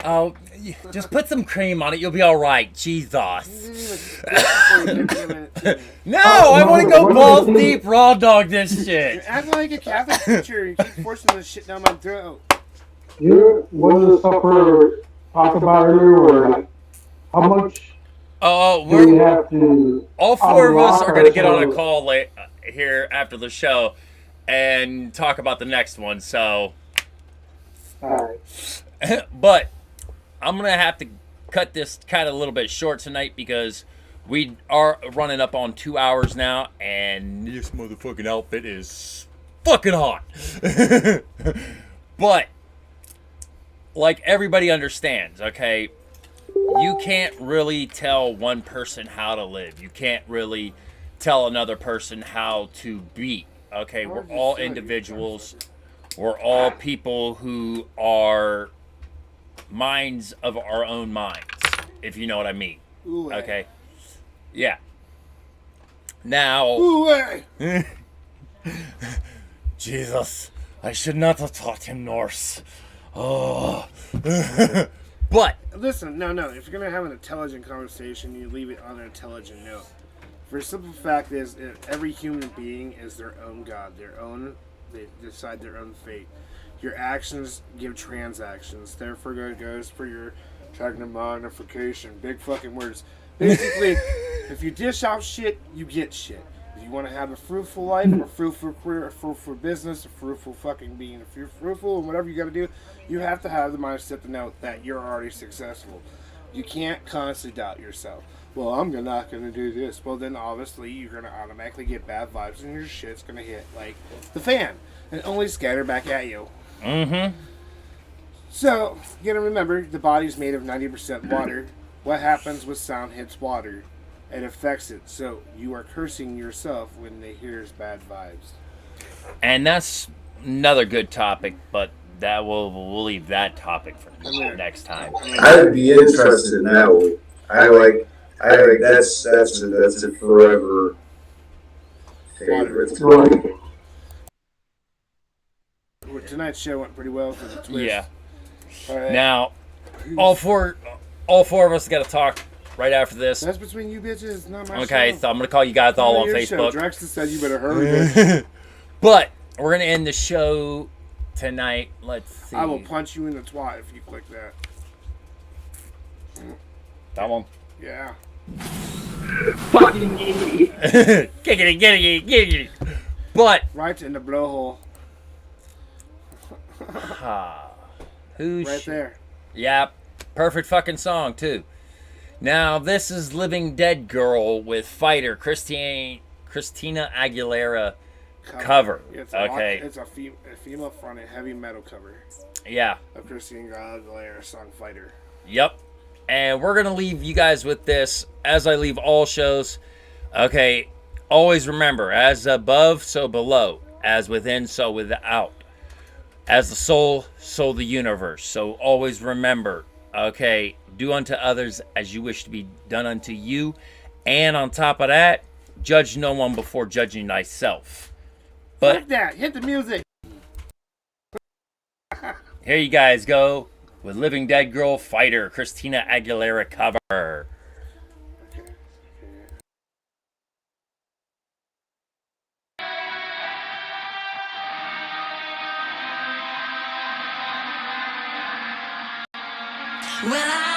Oh, just put some cream on it. You'll be all right. Jesus. No, I want to go balls deep, raw dog this shit. You're acting like a Catholic teacher. You keep forcing this shit down my throat. What did the supper talk about earlier? Or like, how much? Oh, we have to all four of us are going to get on a call here after the show and talk about the next one. So, but I'm going to have to cut this kind of a little bit short tonight because we are running up on 2 hours now, and this motherfucking outfit is fucking hot. But like everybody understands, okay, you can't really tell one person how to live. You can't really tell another person how to be. Okay, we're all individuals. We're all people who are minds of our own minds, if you know what I mean. Okay? Yeah. Now, Jesus, I should not have taught him Norse. Oh. But listen, no. If you're gonna have an intelligent conversation, you leave it on an intelligent note. For a simple fact is, every human being is their own god, they decide their own fate. Your actions give transactions. Therefore, it goes for your magnification. Big fucking words. Basically, if you dish out shit, you get shit. If you want to have a fruitful life, a fruitful career, a fruitful business, a fruitful fucking being, if you're fruitful and whatever you got to do, you have to have the mindset to know that you're already successful. You can't constantly doubt yourself. Well, I'm not going to do this. Well, then obviously you're going to automatically get bad vibes and your shit's going to hit like the fan and only scatter back at you. Mm-hmm. So, you gotta remember, the body's made of 90% water. What happens when sound hits water? It affects it. So, you are cursing yourself when they hear bad vibes. And that's another good topic, but that we'll leave that topic for next time. I'd be interested in that one. I like that's a forever favorite. Well, tonight's show went pretty well for the twist. Yeah. All right. Now, all four of us got to talk right after this. That's between you bitches, not my show. Okay, so I'm gonna call you guys all on Your Facebook. show. Draxus said you better hurry. Bitch. But we're gonna end the show tonight. Let's see. I will punch you in the twat if you click that. That one. Yeah. Fucking giggity. But right in the blowhole. Who's right there? Yeah, perfect fucking song too. Now this is "Living Dead Girl" with Fighter Christina Aguilera cover. It's it's a female fronted heavy metal cover. Yeah. Of Christina Aguilera's song "Fighter." Yep. And we're gonna leave you guys with this, as I leave all shows. Okay. Always remember, as above, so below. As within, so without. As the soul, so the universe. So always remember, okay, do unto others as you wish to be done unto you. And on top of that, judge no one before judging thyself. But like that, hit the music. Here you guys go with Living Dead Girl Fighter, Christina Aguilera cover. Well,